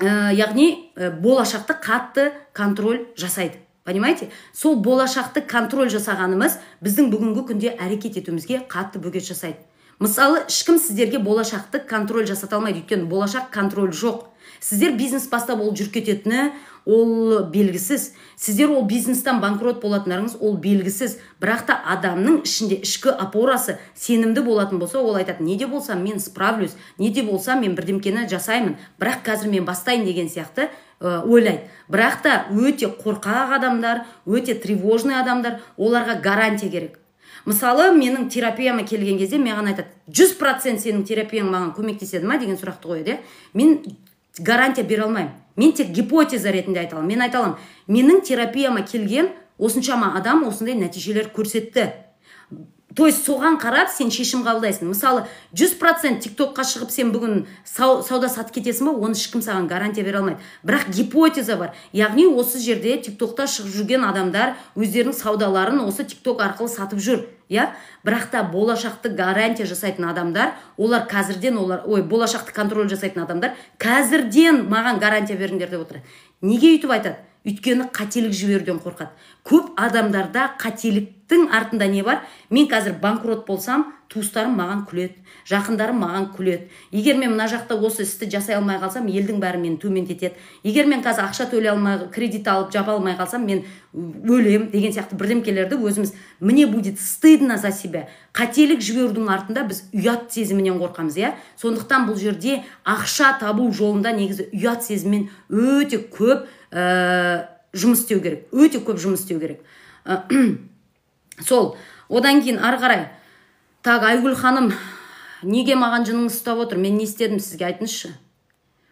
яғни болашақты қатты контроль жасайды. Понимаете? Сол болашақты контроль жасағанымыз біздің бүгінгі күнде әрекет етуімізге қатты бөгет жасайды. Мысалы, ешкім сіздерге болашақты контроль жасата алмайды, өйткені болашақ контроль жоқ. Сіздер бизнес бастап ол жүріп кететіні, ол белгісіз. Сіздер ол бизнестен банкрот болатындарыңыз, ол белгісіз. Бірақ та адамның ішінде ішкі опорасы сенімді болатын болса, ол айтады, неде болсам мен справлюсь, неде болсам мен бірдемкені жасаймын, бірақ қазір мен бастайын деген сияқты ойлайды. Бірақ та өте қорқақ адамдар, өте тревожный адамдар, оларға гарантия керек. Мысалы, менің терапияма келген кезде маған айтады, 100% сенің терапияң маған көмектеседі ма деген сұрақты қойды. Мен гарантия бере алмаймын. Мен тек гипотеза ретінде айта аламын. Мен айта аламын, менің терапияма келген осыншама адам осындай нәтижелер көрсетті. То есть соған қарап сен шешім қабылдайсың. Мысалы 100% тиктокқа шығып сен бүгін сауда сатып кетесің ба, оны ешкім саған гарантия бере алмайды. Бірақ гипотеза бар. Яғни осы жерде тиктокта шығып жүрген адамдар өздерінің саудаларын осы тикток арқылы сатып жүр. Бірақ та болашақты гарантия жасайтын адамдар, олар қазірден, болашақты контроль жасайтын адамдар қазірден маған гарантия беріңдер деп отырады. Неге үйтіп айтады? Өйткені қателік жіберуден қорқады. Көп адамдарда қателіктің артында не бар? Мен қазір банкрот болсам, туыстарым маған күледі, жақындарым маған күледі. Егер мен мына жақта осы істі жасай алмай қалсам, елдің бәрі мені төмендетеді. Егер мен қазір ақша төлей алмай, кредит алып жаба алмай қалсам, мен өлем деген сияқты бірдемкелерді өзіміз мне будет стыдно за себя. Қателік жіберудің артында біз ұят сезімінен қорқамыз, Сондықтан бұл жерде ақша табу жолында негізі ұят сезіммен өте көп жұмыс істеу керек. Өте көп жұмыс істеу керек. Сол, одан кейін ары қарай. Так, Айгүл ханым, неге маған жыныңыз ұстап отыр? Мен не істедім, сізге айтыңызшы.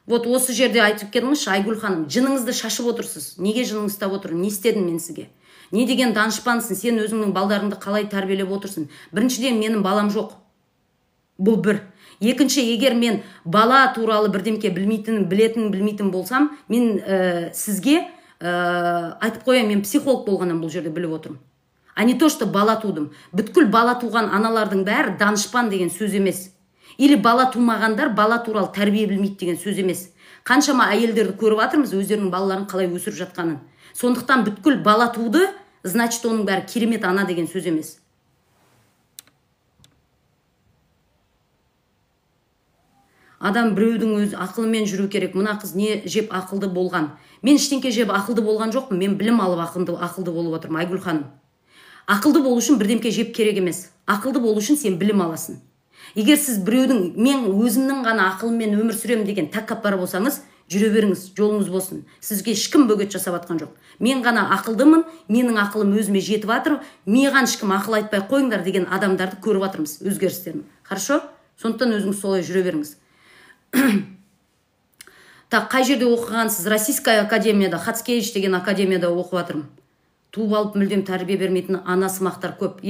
Вот осы жерде айтып келіңізші, Айгүл ханым, жыныңызды шашып отырсыз. Неге жыныңыз ұстап отыр? Не істедім мен сізге? Не деген данышпансың, сен өзіңнің балдарыңды қалай тәрбиелеп отырсың? Біріншіден, менің балам жоқ. Бұл бір. Екінші, егер мен бала туралы бірдемке білмейтін болсам, мен сізге айтып қоям, мен психолог болғаннан бұл жерде біліп отырмын. А не то, что бала тудым. Бүткіл бала туған аналардың бәрі данышпан деген сөз емес. Или бала тумағандар бала туралы тәрбие білмейді деген сөз емес. Қаншама әйелдерді көріп жатырмыз өздерінің балаларын қалай өсіріп жатқанын. Сондықтан бүткіл бала туды, значит, оның бәрі керемет ана деген сөз емес. Адам біреудің өз ақылымен жүру керек. Мына қыз не жеп ақылды болған? Мен ештеңке жеп ақылды болған жоқпын. Мен білім алып ақылды болып отырмын, Айгүл ханым. Ақылды болу үшін бірдемке жеп керек емес. Ақылды болу үшін сен білім аласың. Егер сіз біреудің, мен өзімнің ғана ақылыммен өмір сүремін деген тәкаппар болсаңыз, жүре беріңіз, жолыңыз болсын. Сізге ешкім бөгет жасап жатқан жоқ. Мен ғана ақылдымын, менің ақылым өзіме жетіп жатыр, маған ешкім ақыл айтпай қойыңдар деген адамдарды көріп жатырмыз, өзгерістерін. Хорошо? Сондықтан өзіңіз солай жүре беріңіз. Так, қай жерде оқығансыз? Российская академияда, Хацкевич деген академияда оқып жатырмын. Туып алып мүлдем тәрбие бермейтін ана сымақтар көп.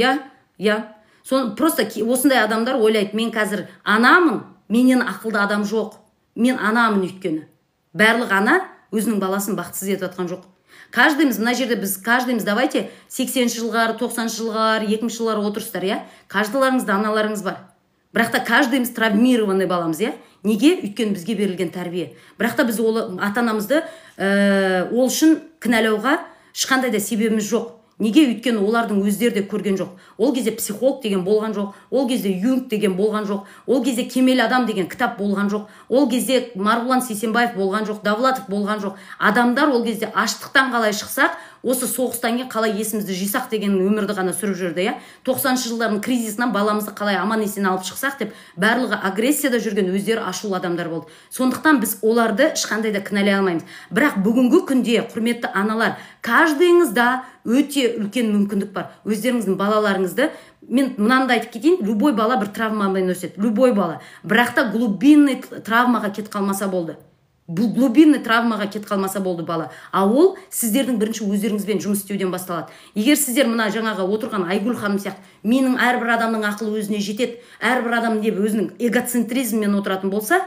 Просто осындай адамдар ойлайды, мен қазір анамын, менен ақылды адам жоқ. Мен анамын өйткені. Барлық ана өзінің баласын бақытсыз етіп жатқан жоқ. Каждыйымыз, мына жерде біз каждыйымыз, давайте 80-ші жылғар, 90-ші жылғар, 2000-ші жылғар отырсыздар, Каждыларыңызда аналарыңыз бар. Бірақ та каждыйымыз травмированный баламыз, Неге? Өйткені бізге берілген тәрбие. Бірақ та біз ата-анамызды ол үшін кінәлауға ешқандай да себебіміз жоқ. Неге? Өйткені олардың өздері де көрген жоқ. Ол кезде психолог деген болған жоқ. Ол кезде Юнг деген болған жоқ. Ол кезде Кемел адам деген кітап болған жоқ. Ол кезде Марғұлан Сейсенбаев болған жоқ. Давлатов болған жоқ. Адамдар ол кезде аштықтан қалай шықсақ, осы соғыстан кейін қалай есімізді жисақ деген өмірді ғана сүріп жүрді, 90-шы жылдардың кризисінен баламызды қалай аман есен алып шықсақ деп, барлығы агрессияда жүрген өздері ашулы адамдар болды. Сондықтан біз оларды ешқандай да кінәлай алмаймыз. Бірақ бүгінгі күнде, құрметті аналар, каждыйыңызда өте үлкен мүмкіндік бар. Өздеріңіздің балаларыңызды, мен мынандай айтып кетейін, любой бала бір травмамен өседі, любой бала. Бірақ та глубинный травмаға кетіп қалмаса болды. Бұл глубинный травмаға кет қалмаса болды бала. А ол сіздердің бірінші өздеріңізбен жұмыс істеуден басталады. Егер сіздер мына жаңағы отырған Айгүл ханым сияқты, менің әрбір адамның ақылы өзіне жетеді, әрбір адам деп өзінің эгоцентризммен отыратын болса,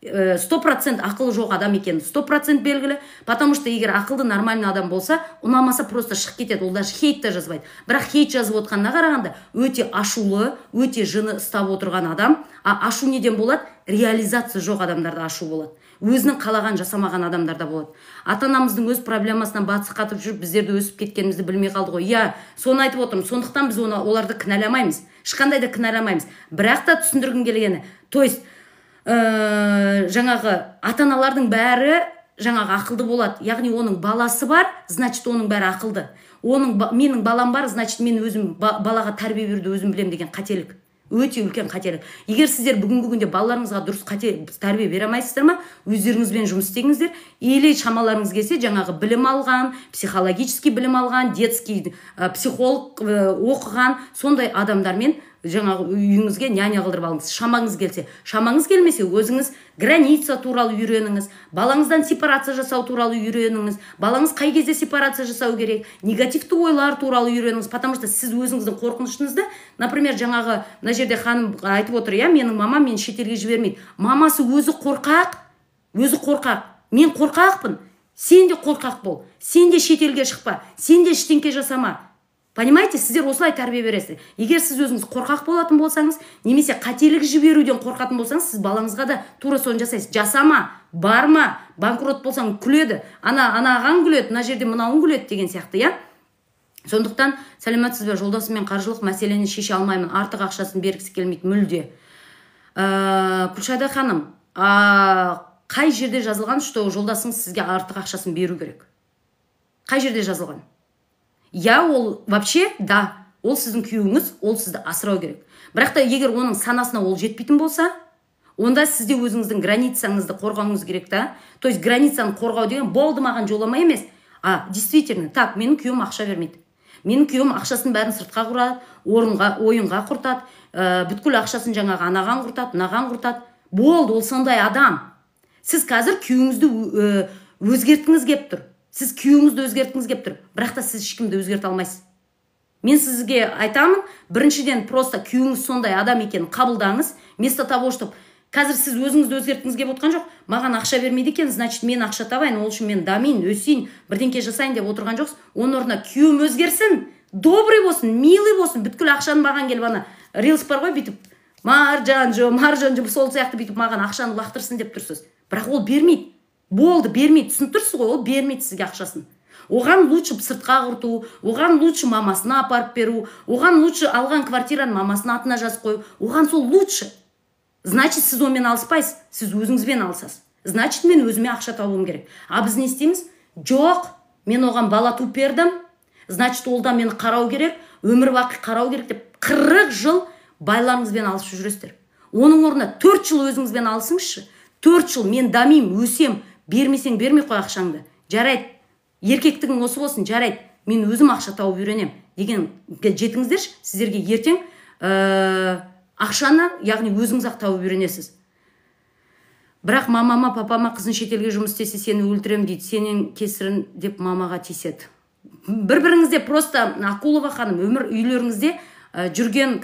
100% ақылы жоқ адам екен, 100% белгілі. Потому что егер ақылды нормальный адам болса, ұнамаса просто шығып кетеді, ол даже хейт та жазбайды. Бірақ хейт жазып отқанына қарағанда өте ашулы, өте жыны ұстап отырған адам. Ашу неден болады? Реализация жоқ адамдарда ашу болады. Өзінің қалаған жасамаған адамдарда болады. Ата-анамыздың өз проблемасынан батыс қатып жүріп, біздерді өсіп кеткенімізді білмей қалды ғой. Соны айтып отырмын. Сондықтан біз оларды кінәламаймыз. Ешқандай да кінәламаймыз. Бірақ та түсіндіргім келгені. То есть, жаңағы ата-аналардың бәрі жаңағы ақылды болады. Яғни оның баласы бар, значит оның бәрі ақылды. Менің балам бар, значит мен өзім балаға тәрбие беруді өзім білем деген қателік. Өте үлкен қателік. Егер сіздер бүгінгі күнде балаларыңызға дұрыс тәрбие бере алмайсыздар ма, өздеріңізбен жұмыс істеңіздер. Или шамаларыңыз келсе, жаңағы білім алған, психологический білім алған, детский психолог оқыған, сондай адамдармен жаңағы үйіңізге няня қылдырып алыңыз, шамаңыз келсе. Шамаңыз келмесе, өзіңіз граница туралы үйреніңіз, балаңыздан сепарация жасау туралы үйреніңіз, балаңыз қай кезде сепарация жасау керек, негативті ойлар туралы үйреніңіз, потому что сіз өзіңіздің қорқынышыңызды, например, жаңағы мына жерде ханым айтып отыр, иә, менің мамам мені шетелге жібермейді. Мамасы өзі қорқақ, мен қорқақпын, сен де қорқақ бол, сен де шетелге шықпа, сен де ештеңке жасама. Понимаете, сіздер осылай тәрбие бересіздер. Егер сіз өзіңіз қорқақ болатын болсаңыз, немесе қателік жіберуден қорқатын болсаңыз, сіз балаңызға да тура соны жасайсыз. Жасама, барма, банкрот болсаң күледі, ағаң күледі, мына жерде мынауың күледі деген сияқты, иә? Сондықтан, сәлеметсіз бе, жолдасыммен қаржылық мәселені шеше алмаймын, артық ақшасын бергісі келмейді мүлде. Күлшайда ханым, қай жерде жазылған, что жолдасыңыз сізге артық ақшасын беру керек? Қай жерде жазылған? Я, ол вообще, да, ол сіздің күйеуіңіз, ол сізді асырау керек. Бірақ та егер оның санасына ол жетпейтін болса, онда сізде өзіңіздің границаңызды қорғауыңыз керек, та? То есть границаны қорғау деген болды маған жолама емес. Действительно, так, менің күйеуім ақша бермейді. Менің күйеуім ақшасын бәрін сыртқа құрады, ойынға құртады, бүткіл ақшасын жаңағы анаған құртады, мынаған құртады. Болды, ол сондай адам. Сіз қазір күйеуіңізді өзгерткіңіз кеп тұр. Сіз күйеуіңізді өзгерткіңіз кеп тұр. Бірақ та сіз ешкімді өзгерте алмайсыз. Мен сізге айтамын, біріншіден просто күйеуіңіз сондай адам екенін қабылдаңыз. Вместо того, чтобы қазір сіз өзіңізді өзгерткіңіз кеп отқан жоқ, маған ақша бермейді екен, значит мен ақша табайын, ол үшін мен дамиын, өсейін, бірдеңке жасайын деп отырған жоқсыз. Оның орнына күйеуім өзгерсін, добрый болсын, милый болсын, бүткіл ақшаны маған келіп ана рилс бар ғой, бүйтіп маржан жо сол сияқты бүйтіп маған ақшаны лақтырсын деп тұрсыз. Бірақ ол бермейді. Болды, бермейді. Түсініп тұрсыз ғой, ол бермейді сізге ақшасын. Оған лучше сыртқа құрту, оған лучше мамасына апарып беру, оған лучше алған квартираны мамасына атына жазып қою, оған сол лучше. Значит, сіз онымен алыспайсыз, сіз өзіңізбен алысасыз. Значит, мен өзіме ақша табуым керек. Біз не істейміз? Жоқ, мен оған бала туып бердім, значит, ол да мені қарау керек, өмір бақи қарау керек деп 40 жыл байларыңызбен алысып жүресіздер. Оның орнына 4 жыл өзіңізбен алысыңызшы. 4 жыл мен дамим, өсем, бермесең бермей қой ақшаңды. Жарайды, еркектігің осы болсын, жарайды, мен өзім ақша тауып үйренем деген жетіңіздерші, сіздерге ертең ақшаны, яғни өзіңіз ақ тауып үйренесіз. Бірақ мамама, папама қызын шетелге жұмыс істесе сені өлтірем дейді, сенен кесірін деп мамаға тиіседі. Бір-біріңізде просто Акулова ханым, үйлеріңізде жүрген,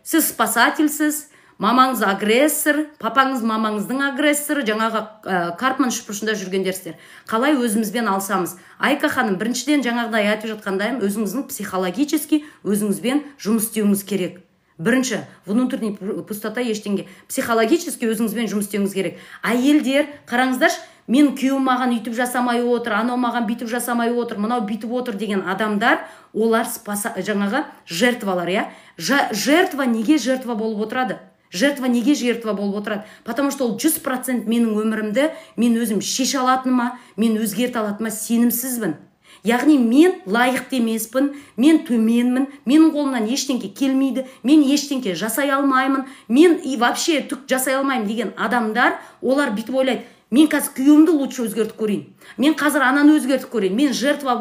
сіз спасательсіз, мамаңыз агрессор, папаңыз мамаңыздың агрессоры, жаңағы Карпман шүпіршінде жүргендерсіздер. Қалай өзімізбен алсамыз? Айка ханым, біріншіден жаңағыдай айтып жатқандайым, өзіңіздің психологически өзіңізбен жұмыс істеуіңіз керек. Бірінші, внутренний пустота ештеңе. Психологически өзіңізбен жұмыс істеуіңіз керек. Әйелдер, қараңыздаршы, мен күйеуім маған үйтіп жасамай отыр, анау маған бүйтіп жасамай отыр, мынау бүйтіп отыр деген адамдар, олар жаңағы жертвалар, иә? Жертва неге жертва болып отырады? Жертва неге жертва болып отырады? Потому что ол 100% менің өмірімді мен өзім шеше алатыныма, мен өзгерте алатыныма сенімсізбін. Яғни мен лайықты емеспін, мен төменмін, менің қолымнан ештеңке келмейді, мен ештеңке жасай алмаймын, мен и вообще түк жасай алмаймын деген адамдар, олар бүйтіп ойлайды, мен қазір күйеуімді лучше өзгертіп көрейін, мен қазір ананы өзгертіп көрейін, мен жертва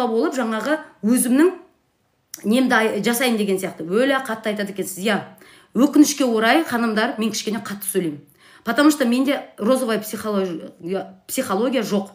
болып жаңағы өзімнің немді жасайын деген сияқты. Өлі қатты айтады екенсіз. Я, өкінішке орай, ханымдар, мен кішкене қатты сөйлеймін. Потому что менде розовая психология жоқ.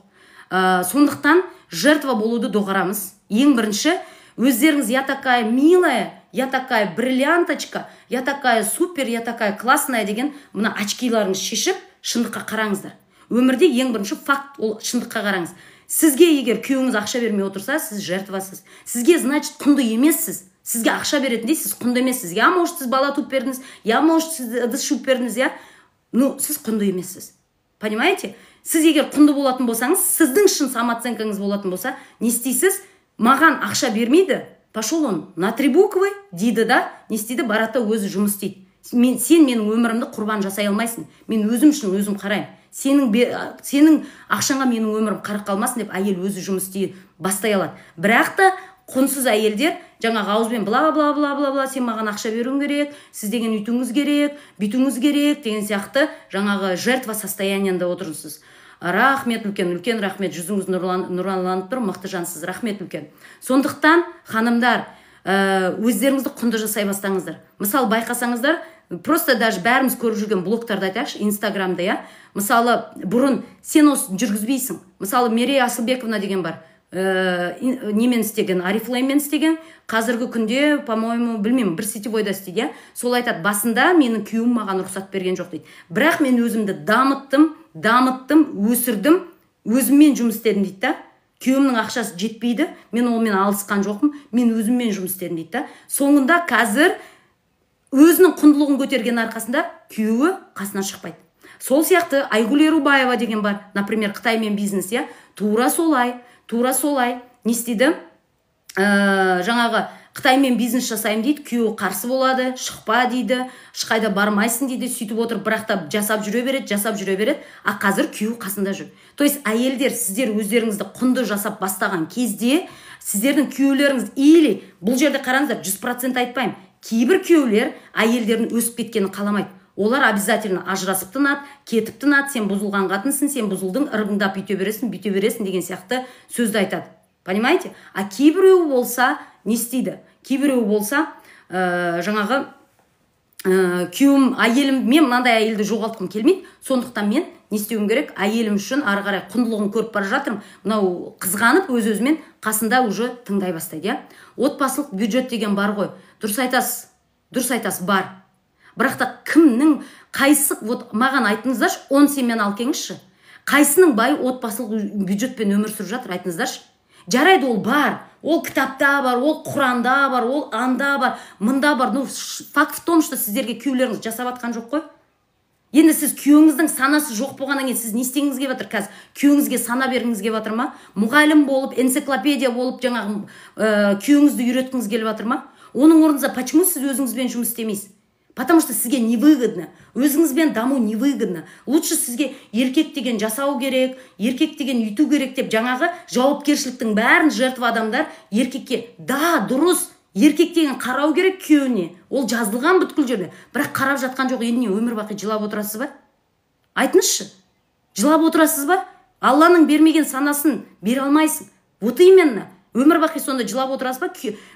Сондықтан жертва болуды доғарамыз. Ең бірінші, өздеріңіз я такая милая, я такая бриллианточка, я такая супер, я такая классная деген мына очкиларыңыз шешіп, шындыққа қараңыздар. Өмірде ең бірінші факт, ол шындыққа қараңыз. Сізге егер күйеуіңіз ақша бермей отырса, сіз жертвасыз. Сізге, значит, құнды емессіз. Сізге ақша беретіндей, сіз құнды емессіз. Я, может, сіз бала туып бердіңіз, я, может, сіз ыдыс жуып бердіңіз, я. Ну, сіз құнды емессіз. Понимаете? Сіз егер құнды болатын болсаңыз, сіздің шын самооценкаңыз болатын болса, не істейсіз? Маған ақша бермейді, пошел он на 3 буквы дейді да, не істейді? Барата өзі жұмыс істейді. Сен менің өмірімді құрбан жасай алмайсың. Мен өзім үшін өзім қараймын. Сенің ақшаңа менің өмірім қарық қалмасын деп әйел өзі жұмыс істей бастай алады. Бірақ та құнсыз әйелдер жаңағы ауызбен бла сен маған ақша беруің керек, сіз деген үйтуіңіз керек, бүйтуіңіз керек деген сияқты жаңағы жертва состояниенде отырсыз. Рахмет үлкен рахмет, жүзіңіз нұрланып тұр, мықты жансыз, рахмет үлкен. Сондықтан, ханымдар, өздеріңізді құнды жасай бастаңыздар. Мысалы байқасаңыздар, просто даже бәріміз көріп жүрген блогтарды айтайықшы, инстаграмда, иә. Мысалы бұрын сен осы жүргізбейсің. Мысалы Мерей Асылбековна деген бар. Немен істеген, Арифлеймен істеген, қазіргі күнде, по-моему, білмеймін, бір сетевойда істейді, иә. Сол айтады, басында менің күйеуім маған рұқсат берген жоқ дейді. Бірақ мен өзімді дамыттым, өсірдім, өзіммен жұмыс істедім дейді да. Күйеуімнің ақшасы жетпейді, мен олмен алысқан жоқпын, мен өзіммен жұмыс істедім дейді да. Соңында қазір өзінің құндылығын көтерген арқасында күйеуі қасынан шықпайды. Сол сияқты Айгүл Ерубаева деген бар, например, Қытаймен бизнес, иә. Тура солай не істейді? Жаңағы Қытаймен бизнес жасаймын дейді, күйеуі қарсы болады, шықпа дейді, ешқайда бармайсың дейді, сөйтіп отырып, бірақ та жасап жүре береді, а қазір күйеуі қасында жүр. То есть әйелдер, сіздер өздеріңізді құнды жасап бастаған кезде, сіздердің күйеулеріңіз, или бұл жерде қараңыздар, 100% айтпаймын, кейбір күйеулер әйелдердің өсіп кеткенін қаламайды. Олар обязательно ажырасып тынады, кетіп тынады, сен бұзылған қатынсың, сен бұзылдың, ырғыңдап бүйте бересің деген сияқты сөзді айтады. Понимаете? А кейбіреуі болса не істейді? Кейбіреуі болса, жаңағы күйеуім, әйелім, мен мынандай әйелді жоғалтқым келмейді, сондықтан мен не істеуім керек? Әйелім үшін ары қарай құндылығын көріп бара жатырмын. Мынау қызғанып өз-өзімен қасында уже тыңдай бастайды, иә. Отбасылық бюджет деген бар ғой. Дұрыс айтасыз, бар. Бірақ та кімнің, қайсы, вот маған айтыңыздаршы, 10 семьяны алып келіңізші. Қайсының бай отбасылық бюджетпен өмір сүріп жатыр, айтыңыздаршы. Жарайды, ол бар, ол кітапта бар, ол Құранда бар, ол анда бар, мында бар. Ну, факт в том, что сіздерге күйеулеріңіз жасап атқан жоқ қой. Енді сіз күйеуіңіздің санасы жоқ болғаннан кейін сіз не істеңіз келіп жатыр? Қазір күйеуіңізге сана бергіңіз келіп жатыр ма? Мұғалім болып, энциклопедия болып, жаңағы күйеуіңізді үйреткіңіз келіп жатыр ма? Оның орнында почему сіз өзіңізбен жұмыс істемейсіз? Потому что сізге невыгодно, өзіңізбен даму невыгодно. Лучше сізге еркек деген жасау керек, еркек деген үйту керек деп жаңағы жауапкершіліктің бәрін жертва адамдар еркекке. Да, дұрыс, еркек деген қарау керек күйеуіне. Ол жазылған бүткіл жерде. Бірақ қарап жатқан жоқ, енді не өмір бақи жылап отырасыз ба? Айтыңызшы. Жылап отырасыз ба? Алланың бермеген санасын бере алмайсың. Вот именно. Өмір бақи сонда жылап отырасыз ба?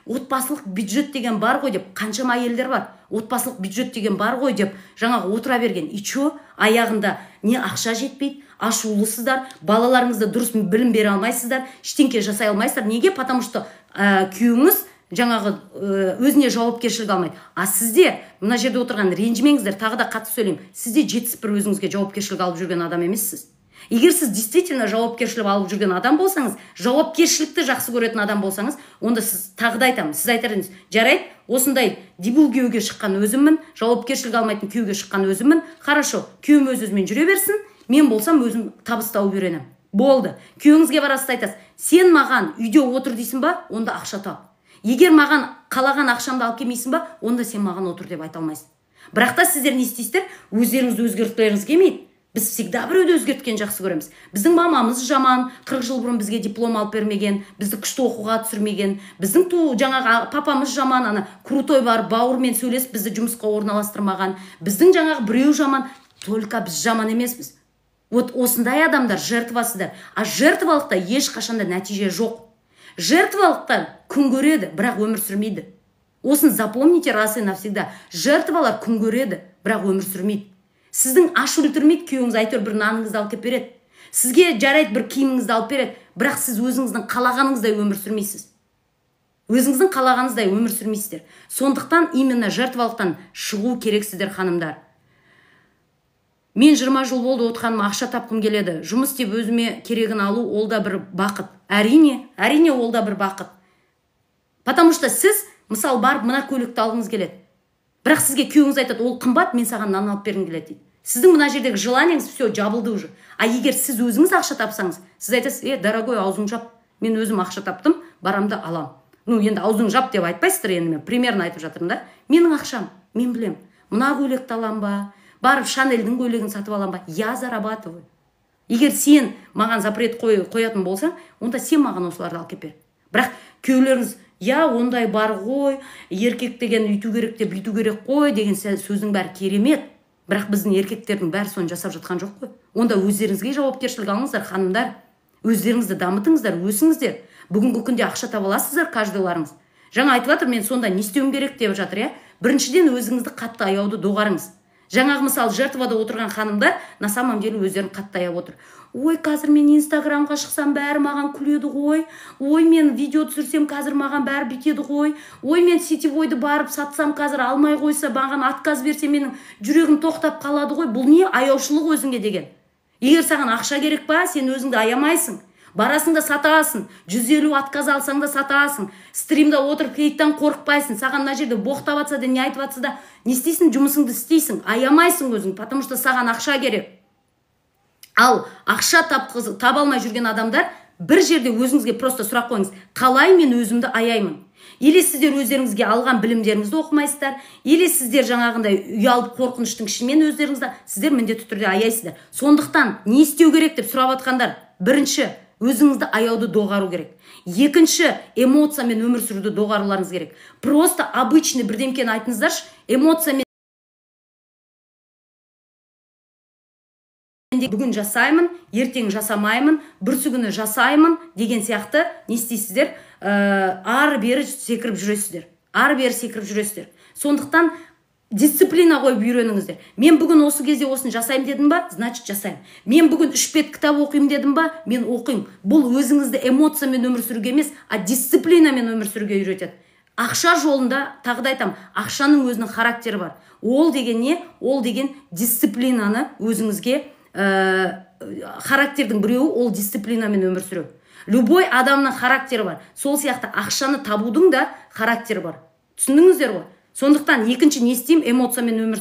Отбасылық бюджет деген бар ғой деп, қаншама әйелдер бар. Отбасылық бюджет деген бар ғой деп, жаңағы отыра берген. И чё? Аяғында не ақша жетпейді, ашулысыздар, балаларыңызды дұрыс білім бере алмайсыздар, ештеңке жасай алмайсыздар. Неге? Потому что күйеуіңіз жаңағы өзіне жауапкершілік алмайды. А сізде, мына жерде отырған, ренжімеңіздер, тағы да қатты сөйлеймін. Сізде жетсіп бір өзіңізге жауапкершілік алып жүрген адам емессіз. Егер сіз действительно жауапкершілік алып жүрген адам болсаңыз, жауапкершілікті жақсы көретін адам болсаңыз, онда сіз тағы да айтамын, сіз айтар едіңіз, жарайды, осындай дебил күйеуге шыққан өзіммін, жауапкершілік алмайтын күйеуге шыққан өзіммін, хорошо, күйеуім өз-өзімен жүре берсін, мен болсам өзім табыс тауып үйренемін. Болды. Күйеуіңізге барасыз айтасыз, сен маған үйде отыр дейсің ба, онда ақша тап. Егер маған қалаған ақшамды алып келмейсің ба, онда сен маған отыр деп айта алмайсың. Бірақ та сіздер не істейсіздер? Өздеріңізді өзгерткілеріңіз келмейді. Біз всегда біреуді өзгерткен жақсы көреміз. Біздің мамамыз жаман, 40 жыл бұрын бізге диплом алып бермеген, бізді күшті оқуға түсірмеген. Біздің жаңағы папамыз жаман, ана крутой бар, бауырмен сөйлесіп бізді жұмысқа орналастырмаған. Біздің жаңағы біреу жаман, только біз жаман емеспіз. Вот осындай адамдар жертвасыздар. А жертвалықта ешқашанда нәтиже жоқ. Жертвалықтар күн көреді, бірақ өмір сүрмейді. Осын запомните раз и навсегда. Жертвалар күн көреді, бірақ өмір сүрмейді. Сіздің аш өлтірмейді, күйеуіңіз әйтеуір бір наныңызды алып кеп береді. Сізге жарайды бір киіміңізді алып береді, бірақ сіз өзіңіздің қалағаныңыздай өмір сүрмейсіз. Өзіңіздің қалағаныңыздай өмір сүрмейсіздер. Сондықтан именно жертвалықтан шығу керексіздер, ханымдар. Мен 20 жыл болды отқаным, ақша тапқым келеді. Жұмыс істеп өзіме керегін алу, ол да бір бақыт. Әрине ол да бір бақыт. Потому что сіз, мысалы, барып мына көйлекті алғыңыз келеді. Бірақ сізге күйеуіңіз айтады, ол қымбат, мен саған нан алып бергім келеді дейді. Сіздің мына жердегі желаниеңіз все жабылды уже. А егер сіз өзіңіз ақша тапсаңыз, сіз айтасыз, дорогой, аузың жап. Мен өзім ақша таптым, барамды алам. Ну, енді аузың жап деп айтпайсыздар, енді мен примерно айтып жатырмын да. Менің ақшам, мен білем. Мына көйлекті алам ба? Барып Шанельдің көйлегін сатып алам ба? Я зарабатываю. Егер сен маған запрет қоятын болсаң, онда сен маған осыларды алып кеп бер. Бірақ күйеулеріңіз, ондай бар ғой, еркек деген үйту керек деп бүйту керек қой деген сөздің бәрі керемет. Бірақ біздің еркектердің бәрі соны жасап жатқан жоқ қой. Онда өздеріңізге жауапкершілік алыңыздар, ханымдар. Өздеріңізді дамытыңыздар, өсіңіздер. Бүгінгі күнде ақша таба аласыздар, каждыйларыңыз. Жаңа айтып жатыр, мен сонда не істеуім керек деп жатыр, иә. Біріншіден өзіңізді қатты аяуды доғарыңыз. Жаңағы мысалы жертвада отырған ханымдар на самом деле өздерін қатты аяп отыр. Ой, қазір мен инстаграмға шықсам бәрі маған күледі ғой. Ой, мен видео түсірсем қазір маған бәрі бүйтеді ғой. Ой, мен сетевойды барып сатсам қазір алмай қойса, маған отказ берсе менің жүрегім тоқтап қалады ғой. Бұл не? Аяушылық өзіңге деген. Егер саған ақша керек па, сен өзіңді аямайсың. Барасың да сатасың. 150 отказ алсаң да сатасың. Стримда отырып хейттан қорықпайсың. Саған мына жерде боқтап атса да, не айтып атса да, не істейсің? Жұмысыңды істейсің. Аямайсың өзің, потому что саған ақша керек. Ал ақша таба алмай жүрген адамдар бір жерде өзіңізге просто сұрақ қойыңыз. Қалай мен өзімді аяймын? Или сіздер өздеріңізге алған білімдеріңізді оқымайсыздар, или сіздер жаңағындай ұялып қорқыныштың ішімен өздеріңізді, сіздер міндетті түрде аяйсыздар. Сондықтан не істеу керек деп сұрап жатқандар, бірінші, өзіңізді аяуды доғару керек. Екінші, эмоциямен өмір сүруді доғаруларыңыз керек. Просто обычный бірдемкені айтыңыздаршы, эмоциямен бүгін жасаймын, ертең жасамаймын, бүрсі күні жасаймын деген сияқты не істейсіздер? Ары-бері секіріп жүресіздер. Ары-бері секіріп жүресіздер. Сондықтан дисциплина қойып үйреніңіздер. Мен бүгін осы кезде осын жасаймын дедім ба, значит жасаймын. Мен бүгін 3 бет кітап оқимын дедім ба, мен оқимын. Бұл өзіңізді эмоциямен өмір сүруге емес, а дисциплинамен өмір сүруге үйретеді. Ақша жолында, тағы да айтамын, ақшаның өзінің характері бар. Ол деген не? Ол деген дисциплинаны өзіңізге характердің біреуі, ол дисциплинамен өмір сүру. Любой адамның характері бар. Сол сияқты ақшаны табудың да характері бар. Түсіндіңіздер ғой? Сондықтан екінші не істеймін? Эмоциямен өмір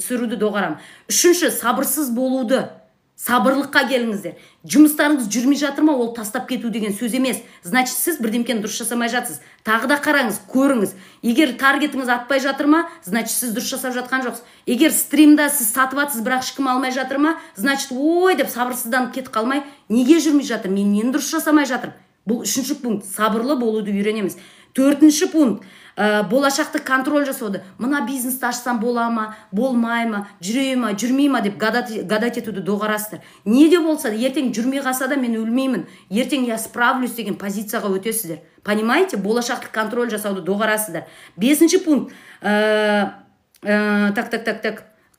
сүруді доғарам. Үшінші, сабырсыз болуды. Сабырлыққа келіңіздер. Жұмыстарыңыз жүрмей жатыр ма, ол тастап кету деген сөз емес. Значит, сіз бірдемкені дұрыс жасамай жатсыз. Тағы да қараңыз, көріңіз. Егер таргетіңіз атпай жатыр ма, значит, сіз дұрыс жасап жатқан жоқсыз. Егер стримда сіз сатып жатсыз, бірақ ешкім алмай жатыр ма, значит, ой деп сабырсызданып кетіп қалмай, неге жүрмей жатыр? Мен нені дұрыс жасамай жатырмын? Бұл үшінші пункт, сабырлы болуды үйренеміз. Төртінші пункт, болашақты контроль жасауды. Мына бизнесті ашсам бола ма, болмай ма, жүре ма, жүрмей ма деп гадать етуді доғарасыздар. Не де болса, ертең жүрмей қалса да мен өлмеймін. Ертең я справлюсь деген позицияға өтесіздер. Понимаете? Болашақты контроль жасауды доғарасыздар. Бесінші пункт.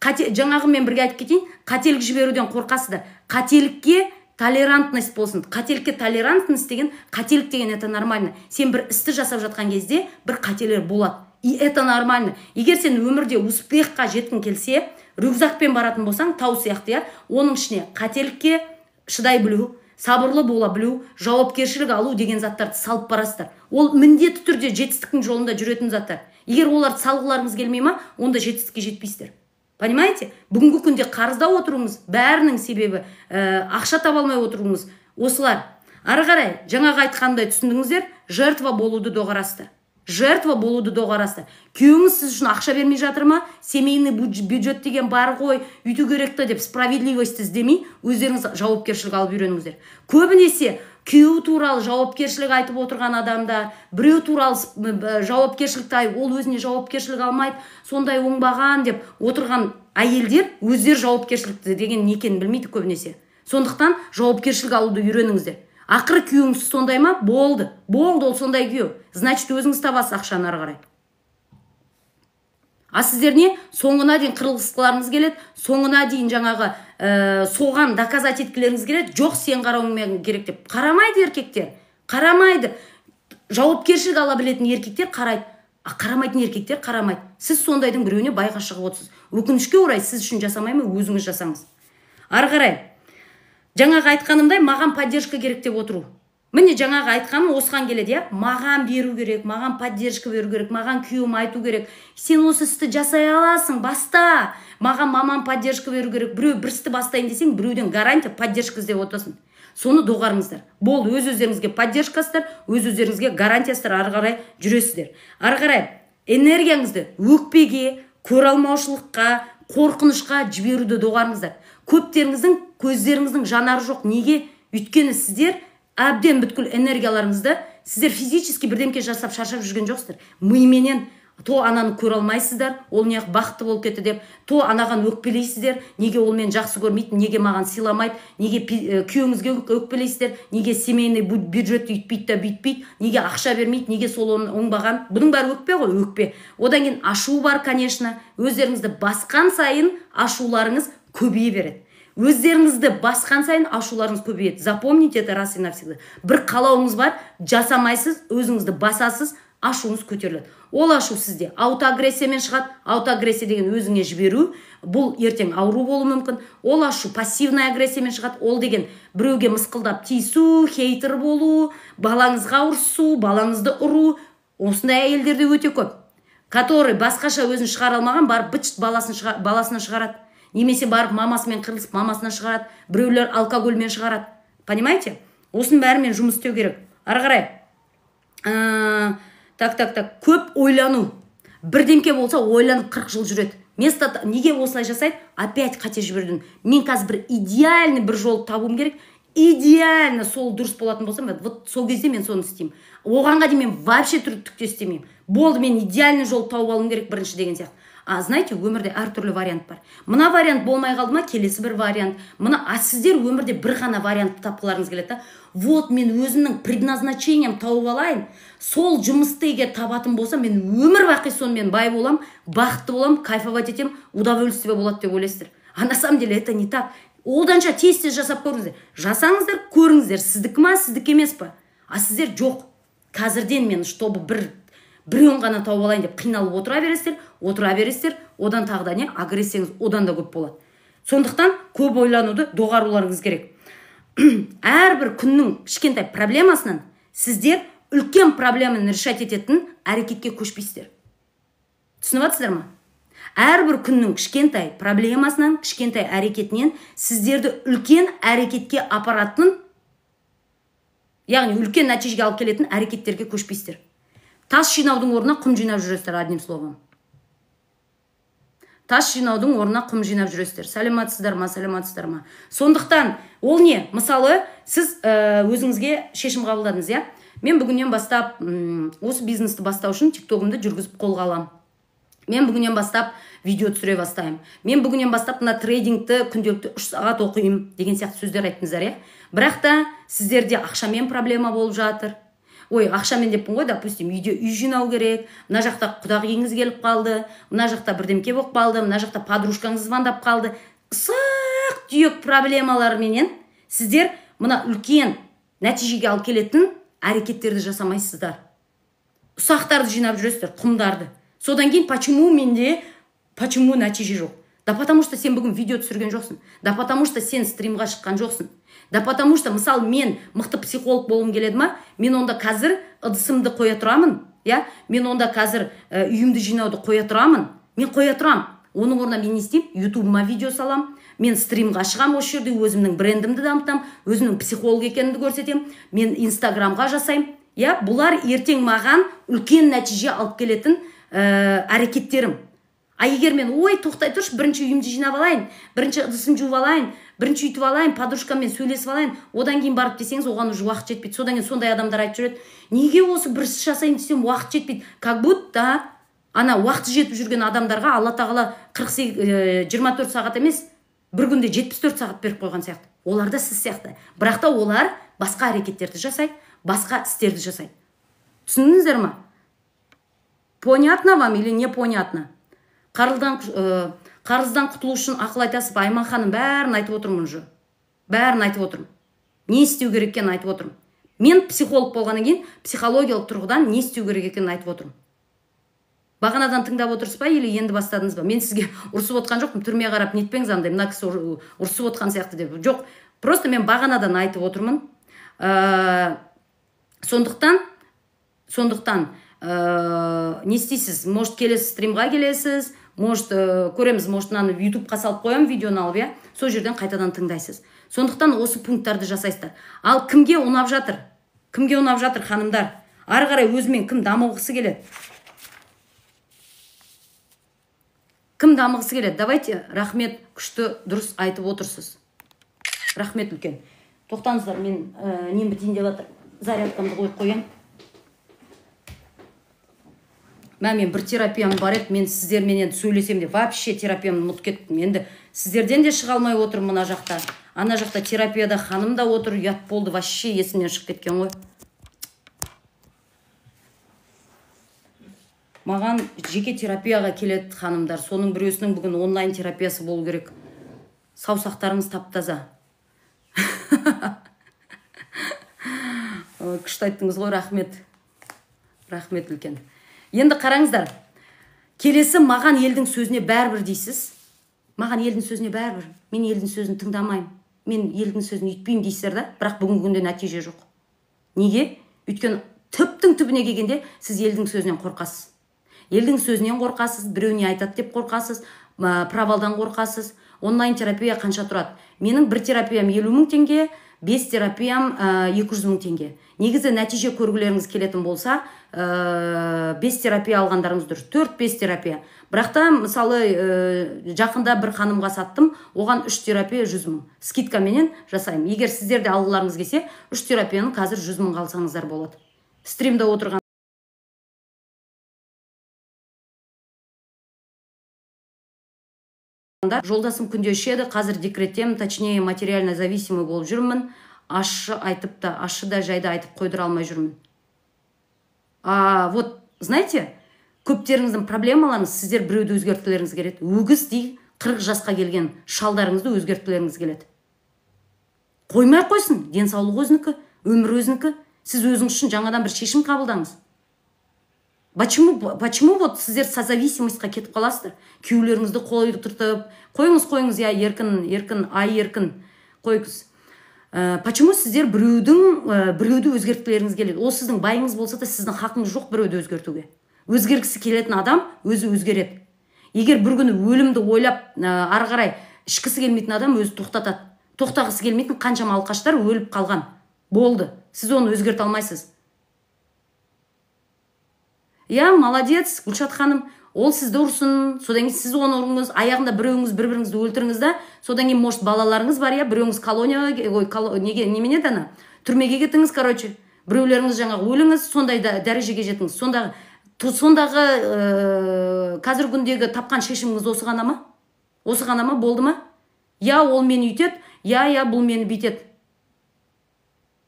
Жаңағы мен бірге айтып кетейін. Қателік жіберуден қорқасыздар. Қателікке толерантность болсын. Қателікке толерантность деген, қателік деген это нормально. Сен бір істі жасап жатқан кезде бір қателер болады. И это нормально. Егер сен өмірде успехқа жеткің келсе, рюкзакпен баратын болсаң, тау сияқты, оның ішіне қателікке шыдай білу, сабырлы бола білу, жауапкершілік алу деген заттарды салып барасыздар. Ол міндетті түрде жетістіктің жолында жүретін заттар. Егер оларды салғыларыңыз келмей ма, онда жетістікке жетпейсіздер. Понимаете? Бүгінгі күнде қарызда отыруыңыз бәрінің себебі, ақша таба алмай отыруыңыз осылар. Ары қарай, жаңағы айтқандай түсіндіңіздер, жертва болуды доғарасыздар. Жертва болуды доғарасыздар. Күйеуіңіз сіз үшін ақша бермей жатыр ма? Семейный бюджет деген бар ғой, үйту керекті деп справедливость іздемей, өздеріңіз жауапкершілік алып үйреніңіздер. Көбінесе күйеуі туралы жауапкершілік айтып отырған адамдар, біреу туралы жауапкершілікті айтып, ол өзіне жауапкершілік алмайды, сондай оңбаған деп отырған әйелдер өздері жауапкершілікті деген не екенін білмейді көбінесе. Сондықтан жауапкершілік алуды үйреніңіздер. Ақыры күйеуіңіз сондай ма? Болды. Болды, ол сондай күйеу. Значит, өзіңіз табасыз ақшаны ары қарай. А сіздер не? Соңына дейін қырылғысқыларыңыз келеді, соңына дейін жаңағы соған доказать еткілеріңіз келеді. Жоқ, сен қарауың керек деп. Қарамайды еркектер. Қарамайды. Жауапкершілік ала білетін еркектер қарайды. А қарамайтын еркектер қарамайды. Сіз сондайдың біреуіне байға шығып отырсыз. Өкінішке орай, сіз үшін жасамаймы, өзіңіз жасаңыз. Ары қарай. Жаңағы айтқанымдай, маған поддержка керек деп отыру. Міне жаңағы айтқаным осыған келеді, маған беру керек, маған поддержка беру керек, маған күйеуім айту керек. Сен осы істі жасай аласың, баста. Маған мамам поддержка беру керек. Біреу бір істі бастайын десең, біреуден гарантия поддержка іздеп отырсың. Соны доғарыңыздар. Бол, өз-өздеріңізге поддержкасыздар, өз-өздеріңізге гарантиясыздар, ары қарай жүресіздер. Ары қарай энергияңызды өкпеге, көралмаушылыққа, қорқынышқа жіберуді доғарыңыздар. Көптеріңіздің көздеріңіздің жанары жоқ. Неге? Өйткені сіздер әбден бүткіл энергияларыңызды, сіздер физически бірдемке жасап шаршап жүрген жоқсыздар. Мименен то ананы көре алмайсыздар, ол неғып бақытты болып кетті деп, то анаған өкпелейсіздер, неге ол мен жақсы көрмейді, неге маған сыйламайды, неге күйеуіңізге өкпелейсіздер, неге семейный бюджет үйтпейді да бүйтпейді, неге ақша бермейді, неге сол оңбаған. Бұның бәрі өкпе ғой, өкпе. Одан кейін ашу бар, конечно. Өздеріңізді басқан сайын ашуларыңыз көбейе береді. Өздеріңізді басқан сайын ашуларыңыз көбейеді. Запомните это раз и навсегда. Бір қалауыңыз бар, жасамайсыз, өзіңізді басасыз, ашуыңыз көтеріледі. Ол ашу сізде аутоагрессиямен шығады. Аутоагрессия деген өзіңе жіберу, бұл ертең ауру болуы мүмкін. Ол ашу пассивная агрессиямен шығады. Ол деген біреуге мысқылдап тиісу, хейтер болу, балаңызға ұрсу, балаңызды ұру. Осындай әйелдерде өте көп. Который басқаша өзін шығара алмаған, барып быт баласынан шығарады. Немесе барып мамасымен қырылысып, мамасынан шығарады. Біреулер алкогольмен шығарады. Понимаете? Осының бәрімен жұмыс істеу керек. Ары қарай. Так. Көп ойлану. Бірдемке болса ойланып 40 жыл жүреді. Неге осылай жасайды? Опять қате жібердім. Мен қазір бір идеальный бір жол табуым керек. Идеально сол дұрыс болатын болсам, вот сол кезде мен соны істеймін. Оғанға дейін мен вообще түкте істемеймін. Болды, мен идеальный жол тауып алуым керек бірінші деген сияқты. Знаете, өмірде әртүрлі вариант бар. Мына вариант болмай қалды ма, келесі бір вариант. Сіздер өмірде бір ғана вариант тапқыларыңыз келеді. Вот мен өзімнің предназначением тауып алайын. Сол жұмысты егер табатын болсам, мен өмір бақи сонымен бай болам, бақытты болам, кайфовать етем, удовольствие болады деп ойлайсыздар. А на самом деле это не так. Олданша тез жасап көріңіздер. Жасаңыздар, көріңіздер, сіздікі ма, сіздікі емес па? А сіздер жоқ. Қазірден мен чтобы біреуін ғана тауып алайын деп қиналып отыра бересіздер, одан тағы да не, агрессияңыз одан да көп болады. Сондықтан көп ойлануды доғаруларыңыз керек. Әрбір күннің кішкентай проблемасынан сіздер үлкен проблеманы решать ететін әрекетке көшпейсіздер. Түсініп жатсыздар ма? Әрбір күннің кішкентай проблемасынан, кішкентай әрекетінен сіздерді үлкен әрекетке апаратын, яғни үлкен нәтижеге алып келетін әрекеттерге көшпейсіздер. Тас жинаудың орнына құм жинап жүресіздер, одним словом. Тас жинаудың орнына құм жинап жүресіздер. Сәлематсыздар ма? Сондықтан, ол не? Мысалы, сіз өзіңізге шешім қабылдадыңыз, я? Мен бүгіннен бастап осы бизнесті бастау үшін TikTok-ымды жүргізіп қолға алам. Мен бүгіннен бастап видео түсіре бастаймын. Мен бүгіннен бастап мына трейдингті күнделікті 3 сағат оқимын деген сияқты сөздер айттыңыздар, я? Бірақ та сіздерде ақшамен проблема болып жатыр. Ой, ақшамен деппін ғой, допустим, үй жинау керек, мына жақта құдағиыңыз келіп қалды, мына жақта бірдемке болып қалды, мына жақта подружкаңыз звондап қалды. Ұсақ түйек проблемаларменен сіздер мына үлкен нәтижеге алып келетін әрекеттерді жасамайсыздар. Ұсақтарды жинап жүресіздер, құмдарды. Содан кейін почему нәтиже жоқ? Да потому что сен бүгін видео түсірген жоқсың. Да потому что сен стримға шыққан жоқсың. Да потому что, мысалы, мен мықты психолог болуым келеді ма? Мен онда қазір ыдысымды қоя тұрамын, я? Мен онда қазір үйімді жинауды қоя тұрамын. Мен қоя тұрам. Оның орнына мен не істеймін? YouTube-ма видео салам. Мен стримға шығам осы жерде, өзімнің брендімді дамытам, өзімнің психолог екенімді көрсетем. Мен Инстаграмға жасаймын. Я, бұлар ертең маған үлкен нәтиже алып келетін әрекеттерім. А егер мен, ой, тоқтай тұршы, бірінші үйімді жинап алайын, бірінші ыдысым жуып алайын, бірінші үйтіп алайын, подружкаммен сөйлесіп алайын, одан кейін барып десеңіз, оған уже уақыт жетпейді. Содан кейін сондай адамдар айтып жүреді, неге осы бір іс жасайын десем уақыт жетпейді? Как будто ана уақыт жетіп жүрген адамдарға Алла тағала 24 сағат емес, бір күнде 74 сағат беріп қойған сияқты. Олар да сіз сияқты. Бірақ та олар басқа әрекеттерді жасайды, басқа істерді жасайды. Түсіндіңіздер ма? Понятно вам или не понятно? Қарыздан құтылу үшін ақыл айтасып, Айман ханым бәрін айтып отырмын уже. Бәрін айтып отырмын. Не істеу керек екенін айтып отырмын. Мен психолог болғаннан кейін психологиялық тұрғыдан не істеу керек екенін айтып отырмын. Бағанадан тыңдап отырсыз ба, или енді бастадыңыз ба? Мен сізге ұрсып отқан жоқпын, түрме қарап нетпеңіз андай, мына кісі ұрсып отқан сияқты деп. Жоқ, просто мен бағанадан айтып отырмын. Сондықтан не істейсіз? Может, келесі стримға келесіз, может, көреміз, может, мынаны YouTube-қа салып қоям, видеоны алып, я? Сол жерден қайтадан тыңдайсыз. Сондықтан осы пункттарды жасайсыздар. Ал кімге ұнап жатыр? Кімге ұнап жатыр, ханымдар? Ары қарай өзімен кім дамығысы келеді? Кім дамығысы келеді? Давайте, рахмет, күшті, дұрыс айтып отырсыз. Рахмет үлкен. Тоқтаңыздар, мен нем бітейін деп жатыр. Зарядкамды қойып қоям. Мен бір терапиям бар еді, мен сіздерменен сөйлесем де вообще терапиямды ұмытып кеттім. Енді сіздерден де шыға алмай отырмын мына жақта. Ана жақта терапияда ханым да отыр, ұят болды, вообще есімнен шығып кеткен ғой. Маған жеке терапияға келеді ханымдар. Соның біреусінің бүгін онлайн терапиясы болу керек. Саусақтарыңыз тап-таза. Күшті айттыңыз ғой, рахмет. Рахмет үлкен. Енді қараңыздар. Келесі маған елдің сөзіне бәрібір дейсіз. Маған елдің сөзіне бәрібір. Мен елдің сөзін тыңдамаймын. Мен елдің сөзін үйтпеймін дейсіздер да, бірақ бүгінгі күнде нәтиже жоқ. Неге? Өйткені түптің түбіне келгенде сіз елдің сөзінен қорқасыз. Елдің сөзінен қорқасыз, біреуіне айтады деп қорқасыз, правалдан қорқасыз. Онлайн терапия қанша тұрады? Менің бір терапиям 50 000 теңге, 5 терапиям 200 000 теңге. Негізі нәтиже көргілеріңіз келетін болса, 5 терапия алғандарыңыз дұрыс, 4-5 терапия. Бірақ та, мысалы, жақында бір ханымға саттым, оған 3 терапия 100 000. Скидкаменен жасаймын. Егер сіздерде алғыларыңыз келсе, 3 терапияны қазір 100 000 қалсаңыздар болады. Стримда отырған жолдасым күнде ішеді, қазір декреттем, точнее материально зависимый болып жүрмін. Ашы айтып та, ашы да жайды айтып қойдыра алмай жүрмін. Вот, знаете, көптеріңіздің проблемаларыңыз, сіздер біреуді өзгерткілеріңіз келеді. Өгіздей 40 жасқа келген шалдарыңызды өзгерткілеріңіз келеді. Қоймай қойсын, денсаулық өзінікі, өмір өзінікі. Сіз өзіңіз үшін жаңадан бір шешім қабылдаңыз. Почему вот сіздер созависимостьқа кетіп қаласыздар? Күйеулеріңізді қойдыртып, қойыңыз, я еркін, еркін, қойыңыз. Почему сіздер біреуді өзгерткілеріңіз келеді? Ол сіздің байыңыз болса да, сіздің хақыңыз жоқ біреуді өзгертуге. Өзгергісі келетін адам өзі өзгереді. Егер бір күні өлімді ойлап, ары қарай ішкісі келмейтін адам өзі тоқтатады. Тоқтағысы келмейтін қаншама алқаштар өліп қалған. Болды. Сіз оны өзгерте алмайсыз. Молодец, Гүлшат ханым. Ол сізді ұрсын, содан кейін сіз оны ұрыңыз, аяғында бір-біріңізді өлтіріңіз да, содан кейін может балаларыңыз бар, біреуіңіз немене дана, түрмеге кетіңіз, біреулеріңіз жаңағы өліңіз, сондай дәрежеге жетіңіз. Сондағы қазір күндегі тапқан шешіміңіз осы ғана ма? Осы ғана ма? Болды ма? Ол мені үйтеді, бұл мені бүйтеді.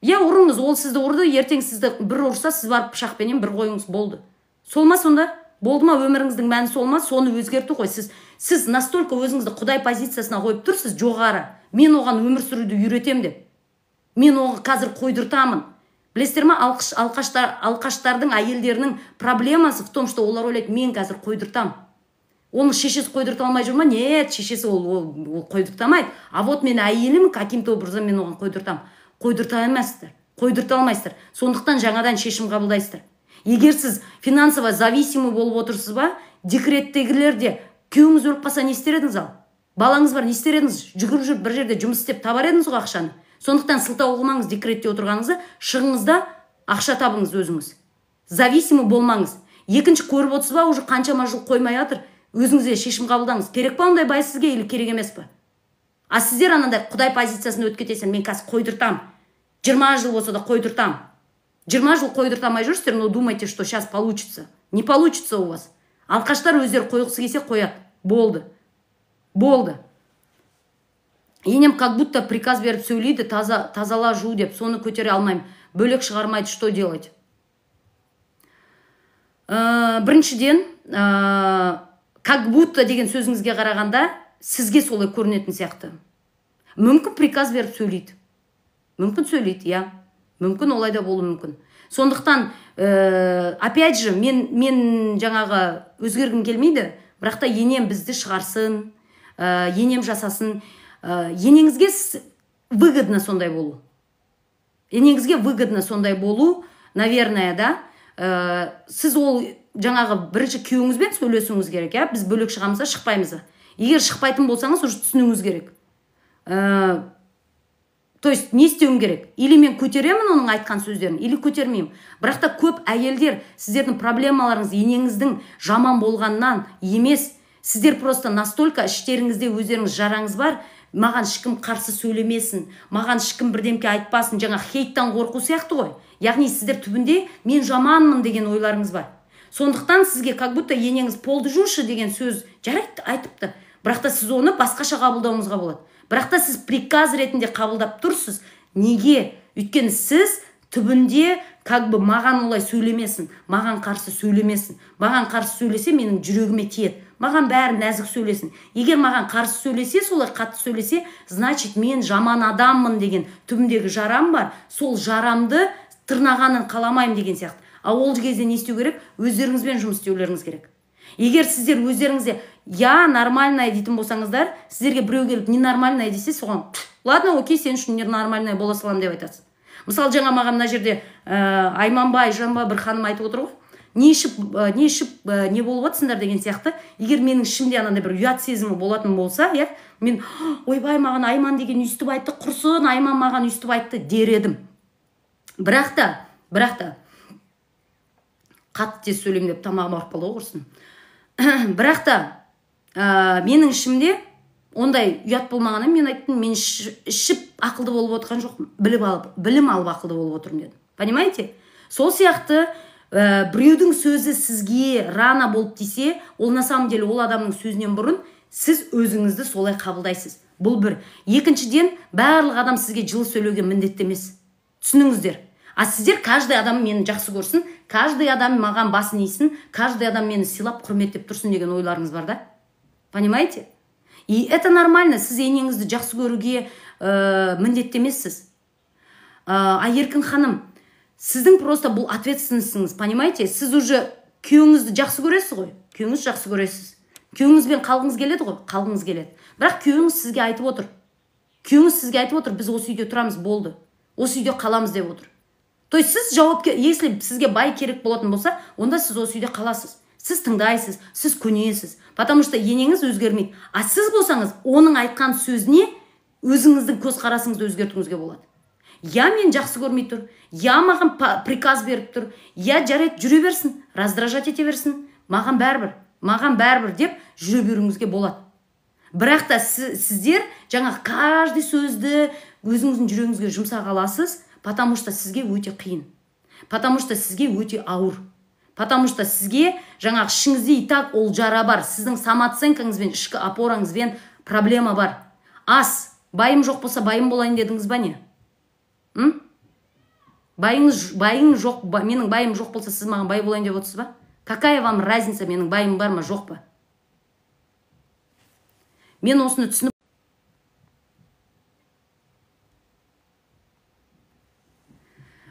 Ұрыңыз, ол сізді ұрды, ертең сізді бір ұрса, сіз барып пышақпенен бір қойыңыз, болды. Сол ма сонда? Болды ма? Өміріңіздің мәні сол ма? Соны өзгерту ғой. Сіз настолько өзіңізді Құдай позициясына қойып тұрсыз, жоғары. Мен оған өмір сүруді үйретем деп. Мен оған қазір қойдыртамын. Білесіздер ма, алқаштардың, әйелдерінің проблемасы в том, что олар ойлайды, мен қазір қойдыртам. Оның шешесі қойдырта алмай жүр ма? Нет, шешесі ол қойдыртамайды. А вот мен әйелім, каким-то образом мен оған қойдыртам. Қойдырта алмайсыздар. Сондықтан жаңадан шешім қабылдайсыздар. Егер сіз финансово зависимый болып отырсыз ба, декреттегілер де күйеуіңіз өліп қалса не істер едіңіз ал? Балаңыз бар, не істер едіңіз? Жүгіріп жүріп бір жерде жұмыс істеп табар едіңіз ғой ақшаны. Сондықтан сылтау қылмаңыз декретте отырғаныңызды, шығыңызда ақша табыңыз өзіңіз. Зависимый болмаңыз. Екінші көріп отырсыз ба, уже қаншама жыл қоймай жатыр, өзіңізге шешім қабылдаңыз. Керек па ондай бай сізге или керек емес па? А сіздер анандай Құдай позициясын өтіп кетесен, мен қазір қойдыртам. 20 жыл болса да қойдыртам. 20 жыл қойдыртамай жүрсіздер, но думайте, что сейчас получится. Не получится у вас. Алқаштар өздері қойғысы келсе қояды. Болды. Енем как будто приказ беріп сөйлейді, тазала жу деп, соны көтере алмаймын. Бөлек шығармайды, что делать? Біріншіден, как будто деген сөзіңізге қарағанда, сізге солай көрінетін сияқты. Мүмкін приказ беріп сөйлейді. Мүмкін сөйлейді, мүмкін олай да болуы мүмкін. Сондықтан, опять же, мен жаңағы өзгергім келмейді, бірақ та енем бізді шығарсын, енем жасасын. Енеңізге выгодно сондай болу. Наверное, да. Сіз ол жаңағы бірінші күйеуіңізбен сөйлесуіңіз керек, біз бөлек шығамыз, шықпаймыз. Егер шықпайтын болсаңыз, уже түсінуіңіз керек. То есть, не істеуім керек? Или мен көтеремін оның айтқан сөздерін, или көтермеймін. Бірақ та көп әйелдер сіздердің проблемаларыңыз енеңіздің жаман болғаннан емес, сіздер просто настолько іштеріңізде өздеріңіз жараңыз бар, маған ешкім қарсы сөйлемесін, маған ешкім бірдемке айтпасын, жаңа хейттан қорқу сияқты ғой. Яғни сіздер түбінде мен жаманмын деген ойларыңыз бар. Сондықтан сізге как будто енеңіз полды жушы деген сөз жарайды айтыпты. Бірақ та сіз оны басқаша қабылдауыңызға болады. Бірақ та сіз приказ ретінде қабылдап тұрсыз. Неге? Өйткені сіз түбінде как бы маған олай сөйлемесін, маған қарсы сөйлемесін. Маған қарсы сөйлесе менің жүрегіме тиеді. Маған бәрі нәзік сөйлесін. Егер маған қарсы сөйлесе, солай қатты сөйлесе, значит мен жаман адаммын деген түбіндегі жарам бар. Сол жарамды тырнағанын қаламаймын деген сияқты. Ал ол кезде не істеу керек? Өздеріңізбен жұмыс істеулеріңіз керек. Егер сіздер өздеріңізде я нормальная дейтін болсаңыздар, сіздерге біреу келіп ненормальная десе, соған ладно, окей, сен үшін ненормальная бола салам деп айтасыз. Мысалы, жаңа маған мына жерде Айманбай, Жанба бір ханым айтып отыр ғой. Не ішіп не болып жатсыңдар деген сияқты. Егер менің ішімде анандай бір ұят сезімі болатын болса, мен ойбай, маған Айман деген үстіп айтты, құрсын, Айман маған үстіп айтты дер едім. Бірақ та қатты тез сөйлеймін деп тамағым ауырып қалды ғой, құрсын. Бірақ та менің ішімде ондай ұят болмағанын мен айттым, мен ішіп ақылды болып отқан жоқпын, білім алып ақылды болып отырмын дедім. Понимаете? Сол сияқты біреудің сөзі сізге рана болып тисе, ол на самом деле ол адамның сөзінен бұрын сіз өзіңізді солай қабылдайсыз. Бұл бір. Екіншіден, барлық адам сізге жылы сөйлеуге міндетті емес. Түсініңіздер. А сіздер каждый адам мені жақсы көрсін, каждый адам маған басын иісін, каждый адам мені сыйлап құрметтеп тұрсын деген ойларыңыз бар да? Понимаете? И это нормально. Сіз енеңізді жақсы көруге міндетті емессіз. А Еркін ханым, сіздің просто бұл ответственностіңіз, понимаете? Сіз уже күйеуіңізді жақсы көресіз ғой? Күйеуіңіз жақсы көресіз. Күйеуіңізбен қалғыңыз келеді ғой? Қалғыңыз келеді. Бірақ күйеуіңіз сізге айтып отыр. Біз осы үйде тұрамыз, болды. Осы үйде қаламыз деп отыр. То есть сіз если сізге бай керек болатын болса, онда сіз осы үйде қаласыз. Сіз тыңдайсыз, сіз көнесіз. Потому что енеңіз өзгермейді. А сіз болсаңыз, оның айтқан сөзіне өзіңіздің көзқарасыңызды өзгертуіңізге болады. Я мен жақсы көрмей тұр, я маған приказ беріп тұр, я жарайды жүре берсін, раздражать ете берсін, маған бәрібір деп жүре беруіңізге болады. Бірақ та сіздер жаңа каждый сөзді өзіңіздің жүрегіңізге жұмсақ аласыз, потому что сізге өте қиын. Потому что сізге өте ауыр. Потому что сізге жаңағы ішіңізде и так ол жара бар. Сіздің самооценкаңызбен, ішкі опораңызбен проблема бар. Байым жоқ болса, байым болайын дедіңіз ба не? Байың жоқ, менің байым жоқ болса, сіз маған бай болайын деп отырсыз ба? Какая вам разница, менің байым бар ма, жоқ па? Мен осыны түсініп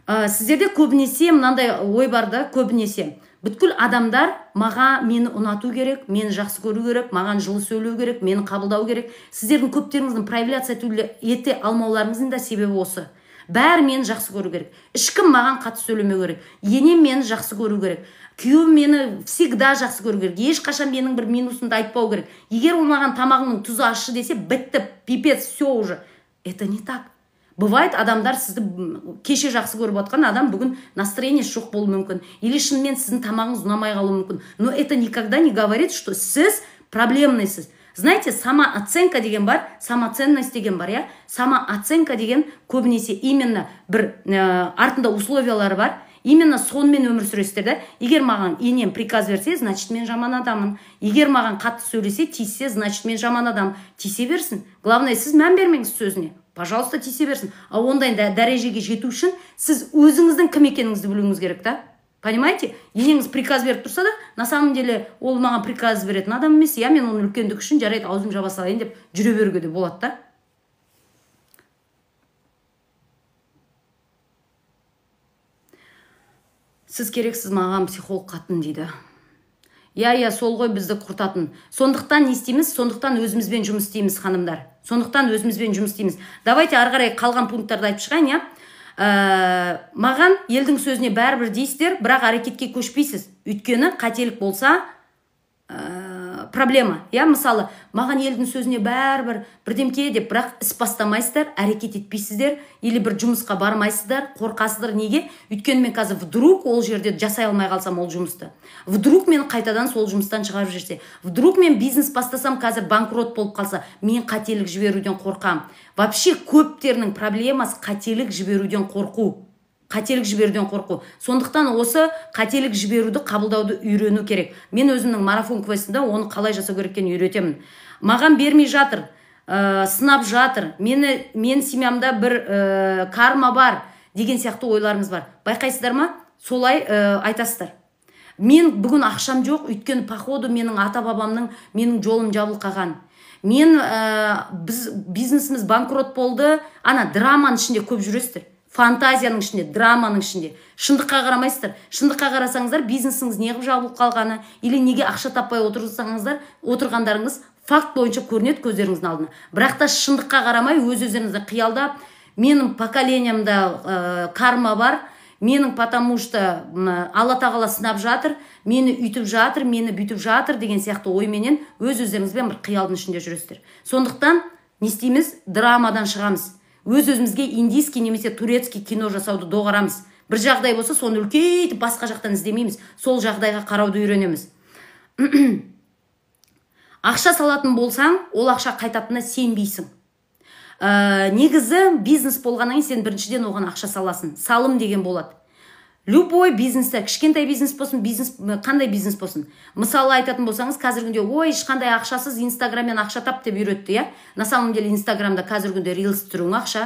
сіздерде көбінесе мынандай ой бар да, көбінесе бүткіл адамдар мені ұнату керек, мені жақсы көру керек, маған жылы сөйлеу керек, мені қабылдау керек. Сіздердің көптеріңіздің проявляция ете алмауларыңыздың да себебі осы. Бәрі мені жақсы көру керек. Ешкім маған қатты сөйлемеу керек. Енем мені жақсы көру керек. Күйеуім мені всегда жақсы көру керек. Ешқашан менің бір минусымды айтпау керек. Егер ол маған тамағының тұзы ащы десе, бітті, пипец, все уже. Это не так. Бывает, адамдар сізді кеше жақсы көріп отқан адам бүгін настроениесі жоқ болуы мүмкін. Или шынымен сіздің тамағыңыз ұнамай қалуы мүмкін. Но это никогда не говорит, что сіз проблемныйсыз. Знаете, самооценка деген бар, самоценность деген бар, я? Самооценка деген көбінесе именно бір артында условиялары бар. Именно сонымен өмір сүресіздер да. Егер маған енем приказ берсе, значит мен жаман адаммын. Егер маған қатты сөйлесе, тисе, значит мен жаман адам. Тисе берсін. Главное, сіз мән бермеңіз сөзіне. Пожалуйста, тисе берсін. А ондай дәрежеге жету үшін сіз өзіңіздің кім екеніңізді білуіңіз керек та. Понимаете? Енеңіз приказ беріп тұрса да, на самом деле ол маған приказ беретін адам емес, я мен оның үлкендік үшін жарайды аузым жаба салайын деп жүре беруге де болады да. Сіз керексіз маған психолог қатын дейді. Я сол ғой бізді құртатын. Сондықтан не істейміз? Сондықтан өзімізбен жұмыс істейміз, ханымдар. Сондықтан өзімізбен жұмыс істейміз. Давайте ары қарай қалған пункттарды айтып шығайын, я? Маған елдің сөзіне бәрібір дейсіздер, бірақ әрекетке көшпейсіз. Өйткені қателік болса проблема. Я мысалы, маған елдің сөзіне бәрібір бірдемке деп, бірақ іс бастамайсыздар, әрекет етпейсіздер, или бір жұмысқа бармайсыздар, қорқасыздар. Неге? Өйткені мен қазір вдруг ол жерде жасай алмай қалсам ол жұмысты. Вдруг мен қайтадан сол жұмыстан шығарып жерсе. Вдруг мен бизнес бастасам, қазір банкрот болып қалса, мен қателік жіберуден қорқам. Вообще көптерінің проблемасы қателік жіберуден қорқу. Қателік жіберуден қорқу. Сондықтан осы қателік жіберуді қабылдауды үйрену керек. Мен өзімнің марафон квестінде оны қалай жасау керек екенін үйретемін. Маған бермей жатыр, сынап жатыр, мен семьямда бір карма бар деген сияқты ойларыңыз бар. Байқайсыздар ма? Солай айтасыздар. Мен бүгін ақшам жоқ, өйткені походу менің ата-бабамның менің жолым жабылқаған. Біз бизнесіміз банкрот болды. Ана драманың ішінде көп жүресіздер. Фантазияның ішінде, драманың ішінде. Шындыққа қарамайсыздар. Шындыққа қарасаңыздар, бизнесіңіз неғып жабылып қалғаны, или неге ақша таппай отырғандарыңыз факт бойынша көрінеді көздеріңіздің алдына. Бірақ та шындыққа қарамай, өз-өздеріңізді қиялдап, менің поколениямда карма бар, менің потому что Алла тағала сынап жатыр, мені үйтіп жатыр, мені бүйтіп жатыр деген сияқты ойменен өз-өздеріңізбен бір қиялдың ішінде жүресіздер. Сондықтан не істейміз? Драмадан шығамыз. Өз-өзімізге индийский немесе турецкий кино жасауды доғарамыз. Бір жағдай болса, соны үлкейтіп басқа жақтан іздемейміз. Сол жағдайға қарауды үйренеміз. Ақша салатын болсаң, ол ақша қайтатынына сенбейсің. Негізі бизнес болғаннан кейін сен біріншіден оған ақша саласың. Салым деген болады. Любой бизнесте, кішкентай бизнес болсын, қандай бизнес болсын. Мысалы айтатын болсаңыз, қазіргі күнде ой, ешқандай ақшасыз инстаграммен ақша тап деп үйретті, я? На самом деле инстаграмда қазіргі күнде рилс түсіруің ақша.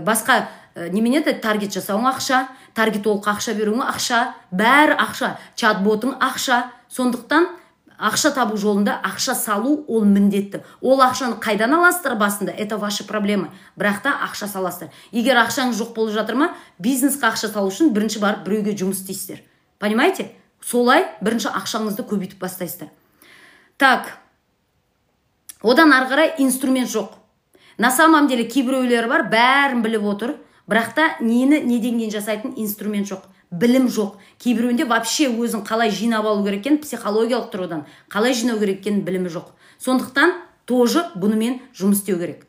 Басқа неменеді таргет жасауың ақша, таргетолыққа ақша беруің ақша, бәрі ақша, чат-ботың ақша. Сондықтан ақша табу жолында ақша салу ол міндетті. Ол ақшаны қайдан аласыздар басында? Это ваши проблемы. Бірақ та ақша саласыздар. Егер ақшаңыз жоқ болып жатыр ма, бизнесқа ақша салу үшін бірінші барып біреуге жұмыс істейсіздер. Понимаете? Солай бірінші ақшаңызды көбейтіп бастайсыздар. Так. Одан ары қарай инструмент жоқ. На самом деле кейбіреулер бар, бәрін біліп отыр, бірақ та неден кейін жасайтын инструмент жоқ. Білім жоқ. Кейбіреуінде вообще өзін қалай жинап алу керек екенін, психологиялық тұрғыдан қалай жинау керек екенін білімі жоқ. Сондықтан тоже бұнымен жұмыс істеу керек.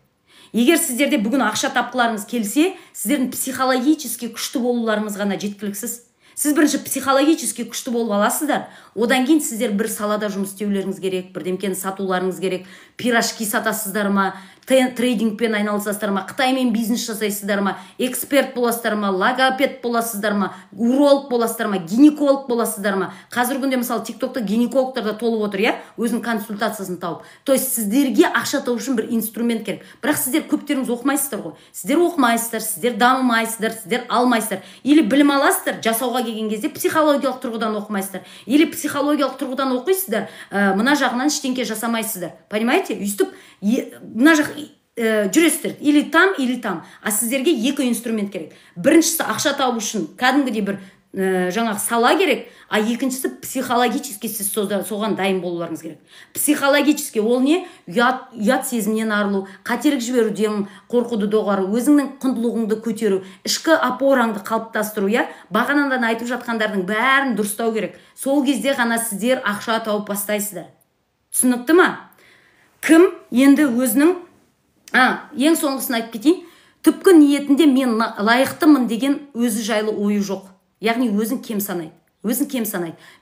Егер сіздерде бүгін ақша тапқыларыңыз келсе, сіздердің психологически күшті болуларыңыз ғана жеткіліксіз. Сіз бірінші психологически күшті болып аласыздар, одан кейін сіздер бір салада жұмыс істеулеріңіз керек, бірдемкені сатуларыңыз керек, пирожки сатасыздар ма, трейдингпен айналысасыздар ма, Қытаймен бизнес жасайсыздар ма, эксперт боласыздар ма, логопед боласыздар ма, уролог боласыздар ма, гинеколог боласыздар ма. Қазіргі күнде мысалы тиктокта гинекологтар да толып отыр, я, өзінің консультациясын тауып. То есть сіздерге ақша табу үшін бір инструмент керек. Бірақ сіздер көптеріңіз оқымайсыздар ғой. Сіздер оқымайсыздар, сіздер дамымайсыздар, сіздер алмайсыздар. Или білім аласыздар, жасауға келген кезде психологиялық тұрғыдан оқымайсыздар. Или психологиялық тұрғыдан оқисыздар, мына жағынан ештеңке жасамайсыздар. Понимаете? Өйстіп мына жақ жүресіздер, или там. А сіздерге екі инструмент керек. Біріншісі ақша табу үшін кәдімгідей бір жаңағы сала керек, а екіншісі психологически сіз соған дайын болуларыңыз керек. Психологически ол не? Ұят сезімнен арылу, қателік жіберуден қорқуды доғару, өзіңнің құндылығыңды көтеру, ішкі опораңды қалыптастыру, я? Бағанадан айтып жатқандардың бәрін дұрыстау керек. Сол кезде ғана сіздер ақша тауып бастайсыздар. Түсінікті ма? Кім енді өзінің ең соңғысын айтып кетейін, түпкі ниетінде мен лайықтымын деген өзі жайлы ойы жоқ. Яғни өзін кем санайды.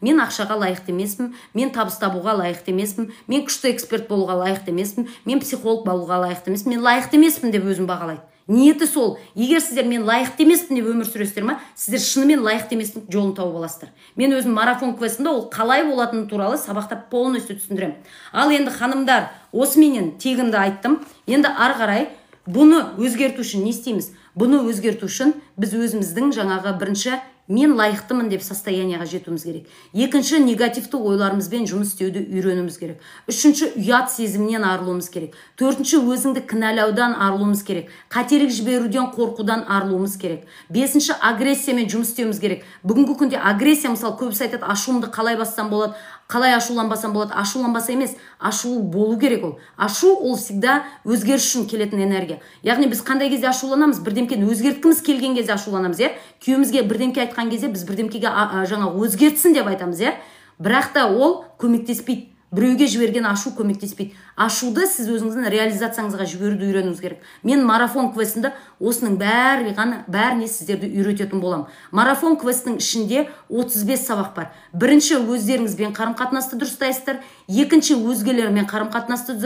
Мен ақшаға лайықты емеспін, мен табыс табуға лайықты емеспін, мен күшті эксперт болуға лайықты емеспін, мен психолог болуға лайықты емеспін, мен лайықты емеспін деп өзін бағалайды. Ниеті сол. Егер сіздер мен лайықты емеспін деп өмір сүресіздер ма, сіздер шынымен лайықты емеспін жолын тауып аласыздар. Мен өзім марафон квестінде ол қалай болатыны туралы сабақта полностью түсіндіремін. Ал енді ханымдар, осыменен тегімді айттым. Енді ары қарай бұны өзгерту үшін не істейміз? Бұны өзгерту үшін біз өзіміздің жаңағы бірінші мен лайықтымын деп состоянияға жетуіміз керек. Екінші, негативті ойларымызбен жұмыс істеуді үйренуіміз керек. Үшінші, ұят сезімнен арылуымыз керек. Төртінші, өзіңді кінәлаудан арылуымыз керек. Қателік жіберуден қорқудан арылуымыз керек. Бесінші, агрессиямен жұмыс істеуіміз керек. Бүгінгі күнде агрессия, мысалы, көбісі айтады, ашуымды қалай бассам болады, қалай ашуланбасам болады? Ашуланбаса емес, ашу болу керек ол. Ашу ол всегда өзгеріс үшін келетін энергия. Яғни біз қандай кезде ашуланамыз? Бірдемкені өзгерткіміз келген кезде ашуланамыз, я? Күйеуімізге бірдемке айтқан кезде біз бірдемкеге жаңа өзгертсін деп айтамыз, я? Бірақ та ол көмектеспейді. Біреуге жіберген ашу көмектеспейді. Ашуды сіз өзіңіздің реализацияңызға жіберуді үйренуіңіз керек. Мен марафон квестінде осының бәріне сіздерді үйрететін болам. Марафон квестінің ішінде 35 сабақ бар. Бірінші, өздеріңізбен қарым-қатынасты дұрыстайсыздар. Екінші, өзгелермен қарым-қатынасты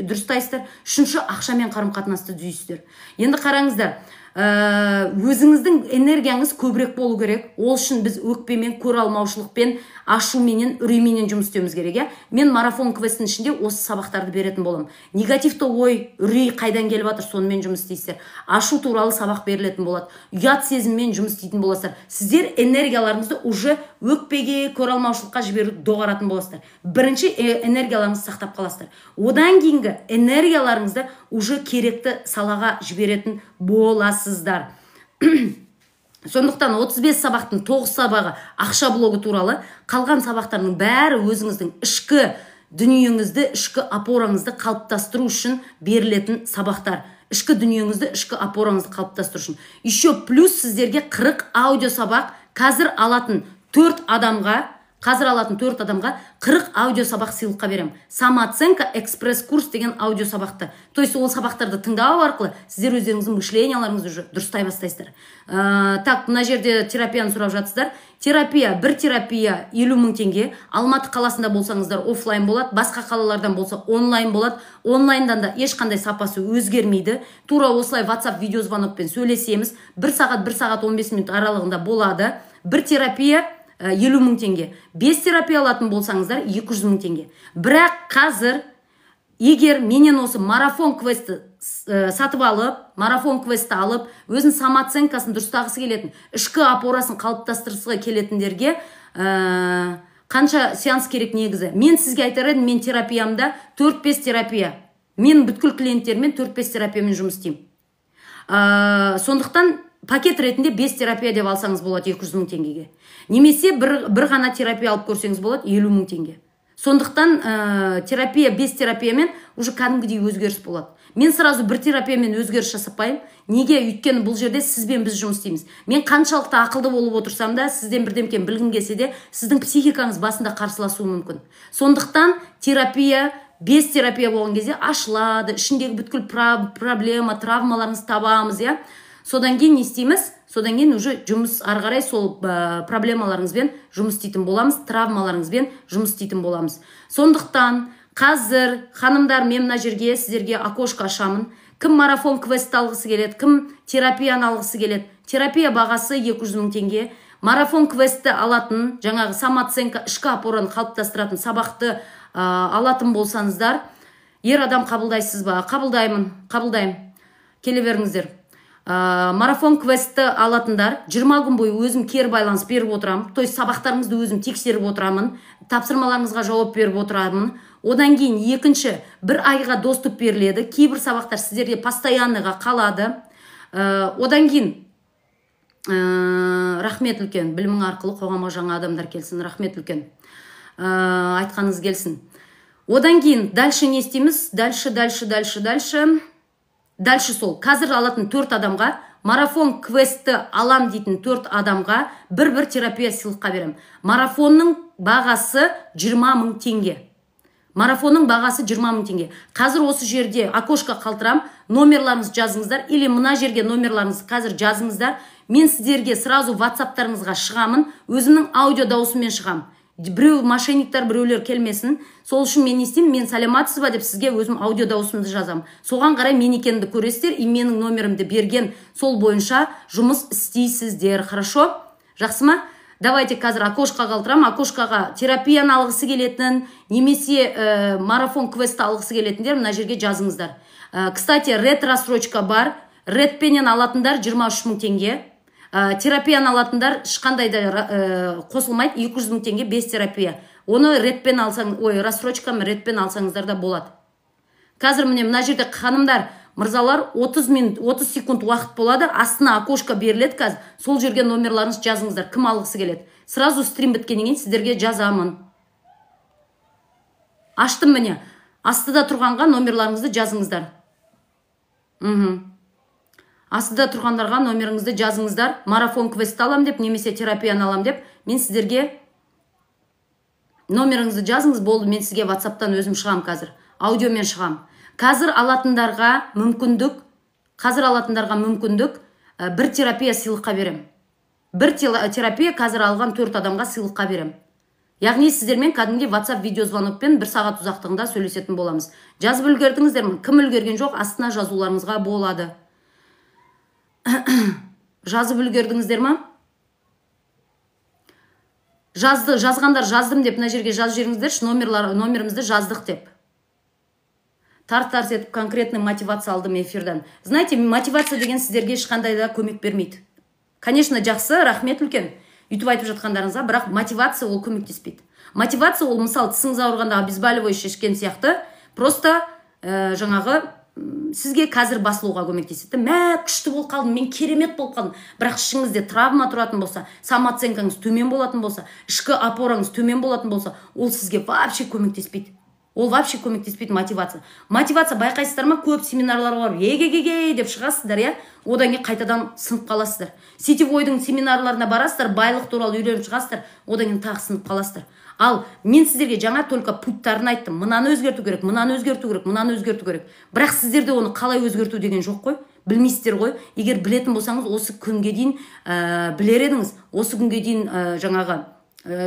дұрыстайсыздар. Үшінші, ақшамен қарым-қатынасты түзейсіздер. Енді қараңыздар, өзіңіздің энергияңыз көбірек болу керек. Ол үшін біз өкпемен, көре алмаушылықпен, ашуменен, үрейменен жұмыс істеуіміз керек. Мен марафон квесттің ішінде осы сабақтарды беретін боламын. Негативті ой, үрей қайдан келіп жатыр, сонымен жұмыс істейсіздер. Ашу туралы сабақ берілетін болады. Ұят сезіммен жұмыс істейтін боласыздар. Сіздер энергияларыңызды уже өкпеге, көре алмаушылыққа жіберуді доғаратын боласыздар. Бірінші энергияларыңызды сақтап қаласыздар. Одан кейінгі энергияларыңызды уже керекті салаға жіберетін боласыздар. Сондықтан 35 сабақтың 9 сабағы ақша блогы туралы, қалған сабақтардың бәрі өзіңіздің ішкі дүниеңізді, ішкі опораңызды қалыптастыру үшін берілетін сабақтар. Ішкі дүниеңізді, ішкі опораңызды қалыптастыру үшін. Еще плюс сіздерге 40 аудио сабақ қазір алатын 4 адамға 40 аудио сабақ сыйлыққа берем. Самооценка экспресс-курс деген аудио сабақты. То есть ол сабақтарды тыңдау арқылы сіздер өздеріңіздің мышленияларыңызды уже дұрыстай бастайсыздар. Так, мына жерде терапияны сұрап жатсыздар. Бір терапия 50 000 теңге. Алматы қаласында болсаңыздар офлайн болады, басқа қалалардан болса онлайн болады. Онлайндан да ешқандай сапасы өзгермейді. Тура осылай WhatsApp видеозвонокпен сөйлесеміз. 1 сағат 15 минут аралығында болады. Бір терапия 50 000 теңге. 5 терапия алатын болсаңыздар 200 000 теңге. Бірақ қазір егер менен осы марафон квестті сатып алып, марафон квестті алып, өзінің самооценкасын дұрыстағысы келетін, ішкі опорасын қалыптастырғысы келетіндерге қанша сеанс керек негізі? Мен сізге айтар едім, мен терапиямда 4-5 терапия. Мен бүткіл клиенттермен 4-5 терапиямен жұмыс істеймін. Сондықтан пакет ретінде 5 терапия деп алсаңыз болады 200 000 теңгеге. Немесе бір ғана терапия алып көрсеңіз болады 50 000 теңге. Сондықтан терапия 5 терапиямен уже кәдімгідей өзгеріс болады. Мен сразу бір терапиямен өзгеріс жасаппаймын. Неге? Өйткені бұл жерде сізбен біз жұмыс істейміз. Мен қаншалықты ақылды болып отырсам да, сізден бірдемкен білгім келсе де, сіздің психикаңыз басында қарсыласуы мүмкін. Сондықтан терапия 5 терапия болған кезде ашылады, ішіндегі бүткіл проблема, травмаларыңыз табамыз, я. Содан кейін не істейміз? Содан кейін уже жұмыс ары қарай сол проблемаларыңызбен жұмыс істейтін боламыз, травмаларыңызбен жұмыс істейтін боламыз. Сондықтан қазір ханымдар, мен мына жерге сіздерге окошко ашамын. Кім марафон квестті алғысы келеді, кім терапияны алғысы келеді. Терапия бағасы 200 000 теңге. Марафон квестті алатын, жаңағы самооценка, ішкі опораны қалыптастыратын сабақты алатын болсаңыздар, ер адам қабылдайсыз ба? Қабылдаймын. Келе беріңіздер. Марафон квестті алатындар 20 күн бойы өзім кері байланыс беріп отырамын. То есть сабақтарыңызды өзім тексеріп отырамын, тапсырмаларыңызға жауап беріп отырамын. Одан кейін екінші 1 айға доступ беріледі. Кейбір сабақтар сіздерге постоянныйға қалады. Одан кейін рахмет үлкен, білімің арқылы қоғамға жаңа адамдар келсін. Рахмет үлкен. Айтқаныңыз келсін. Одан кейін дальше не істейміз? Дальше сол. Қазір алатын 4 адамға, марафон квестті алам дейтін 4 адамға бір терапия сыйлыққа берем. Марафонның бағасы 20 000 теңге. Марафонның бағасы 20 000 теңге. Қазір осы жерде окошко қалтырам, номерларыңыз жазыңыздар, или мына жерге номерларыңыз қазір жазыңыздар. Мен сіздерге сразу WhatsApp-тарыңызға шығамын, өзімнің аудио дауысымен шығам. Біреу мошенниктер, біреулер келмесін. Сол үшін мен естеймін, мен сәлематсыз ба деп сізге өзім аудио дауысымды жазам. Соған қарай мен екенді көресіздер, и менің номерімді берген сол бойынша жұмыс істейсіздер. Хорошо? Жақсы ма? Давайте қазір окошқа қалтырам. Окошқаға терапияны алғысы келетін, немесе марафон квестті алғысы келетіндер мына жерге жазыңыздар. Кстати, ред рассрочка бар. Редпенен алатындар 23 000 теңге. Терапияны алатындар ешқандай да қосылмайды, 200 000 теңге 5 терапия. Оны редпен алсаң, рассрочкамен редпен алсаңыздар да болады. Қазір міне мына жерде ханымдар, мырзалар 30 секунд уақыт болады, астына окошко беріледі қазір. Сол жерге номерларыңыз жазыңыздар, кім алғысы келеді. Сразу стрим біткеннен кейін сіздерге жазамын. Аштым міне. Астыда тұрғанға номерларыңызды жазыңыздар. Астыда тұрғандарға номеріңізді жазыңыздар. Марафон квестті алам деп, немесе терапияны алам деп, мен сіздерге номеріңізді жазыңыз, болды, мен сізге WhatsApp-тан өзім шығам қазір. Аудиомен шығам. Қазір алатындарға мүмкіндік, бір терапия сыйлыққа берем. Бір терапия қазір алған 4 адамға сыйлыққа берем. Яғни сіздермен кәдімгі WhatsApp видеозвонокпен 1 сағат ұзақтығында сөйлесетін боламыз. Жазып үлгердіңіздер ме? Кім үлгерген жоқ, астына жазуларыңызға болады. Жазып үлгердіңіздер ма? Жазғандар жаздым деп мына жерге жазып жіберіңіздерші, номерімізді жаздық деп. Тарт етіп конкретный мотивация алдым эфирдан. Знаете, мотивация деген сіздерге ешқандай да көмек бермейді. Конечно, жақсы, рахмет үлкен. Үйтіп айтып жатқандарыңызға, бірақ мотивация ол көмектеспейді. Мотивация ол мысалы тісіңіз ауырғанда обезболивающий ішкен сияқты, просто жаңағы сізге қазір басылуға көмектеседі. Мә, күшті болып қалдым, мен керемет болып қалдым. Бірақ ішіңізде травма тұратын болса, самооценкаңыз төмен болатын болса, ішкі опораңыз төмен болатын болса, ол сізге вообще көмектеспейді. Ол вообще көмектеспейді мотивация. Мотивация байқайсыздар ма? Көп семинарларға барып, еге деп шығасыздар, я? Одан кейін қайтадан сынып қаласыздар. Сетевойдың семинарларына барасыздар, байлық туралы үйреніп шығасыздар, одан кейін тағы сынып қаласыздар. Ал мен сіздерге жаңа только путтарын айттым. Мынаны өзгерту керек, мынаны өзгерту керек, мынаны өзгерту керек. Бірақ сіздерде оны қалай өзгерту деген жоқ қой. Білмейсіздер ғой. Егер білетін болсаңыз, осы күнге дейін білер едіңіз, осы күнге дейін жаңағы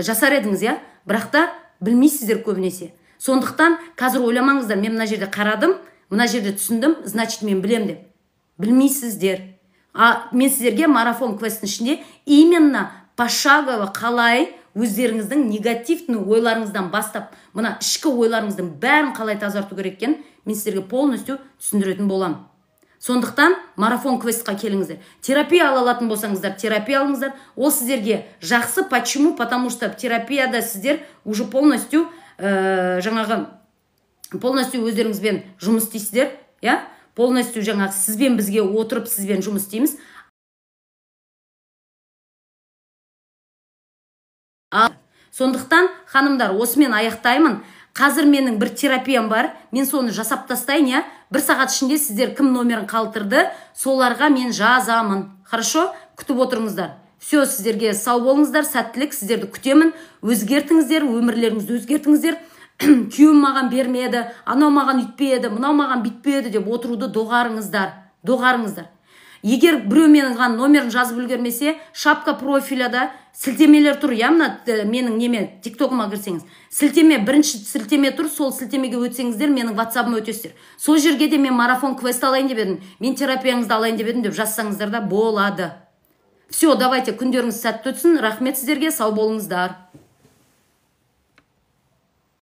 жасар едіңіз, я? Бірақ та білмейсіздер көбінесе. Сондықтан қазір ойламаңыздар, мен мына жерде қарадым, мына жерде түсіндім, значит мен білем деп. Білмейсіздер. Мен сіздерге марафон квесттің ішінде именно пошагово қалай өздеріңіздің негативті ойларыңыздан бастап, мына ішкі ойларыңыздың бәрін қалай тазарту керек екенін мен сіздерге полностью түсіндіретін боламын. Сондықтан марафон квестқа келіңіздер. Терапия ала алатын болсаңыздар, терапия алыңыздар. Ол сіздерге жақсы. Почему? Потому что терапияда сіздер уже полностью жаңағы полностью өздеріңізбен жұмыс істейсіздер, я? Полностью жаңағы сізбен бізге отырып сізбен жұмыс істейміз. Сондықтан, ханымдар, осымен аяқтаймын. Қазір менің бір терапиям бар. Мен соны жасап тастайын, я? Бір сағат ішінде сіздер кім номерін қалдырды, соларға мен жазамын. Хорошо? Күтіп отырыңыздар. Все, сіздерге сау болыңыздар, сәттілік, сіздерді күтемін. Өзгертіңіздер, өмірлеріңізді өзгертіңіздер. Күйеуім маған бермеді, анау маған үйтпеді, мынау маған битпеді деп отыруды доғарыңыздар. Егер біреу менің номерін жазып үлгермесе, шапка профиляда сілтемелер тұр, я? Менің неме тиктогыма кірсеңіз. Бірінші сілтеме тұр, сол сілтемеге өтсеңіздер, менің ватсабыма өтесіздер. Сол жерге де мен марафон квест алайын деп едім, мен терапияңызды алайын деп едім деп жазсаңыздар да болады. Все, давайте, күндеріңіз сәтті өтсін. Рахмет сіздерге, сау болыңыздар.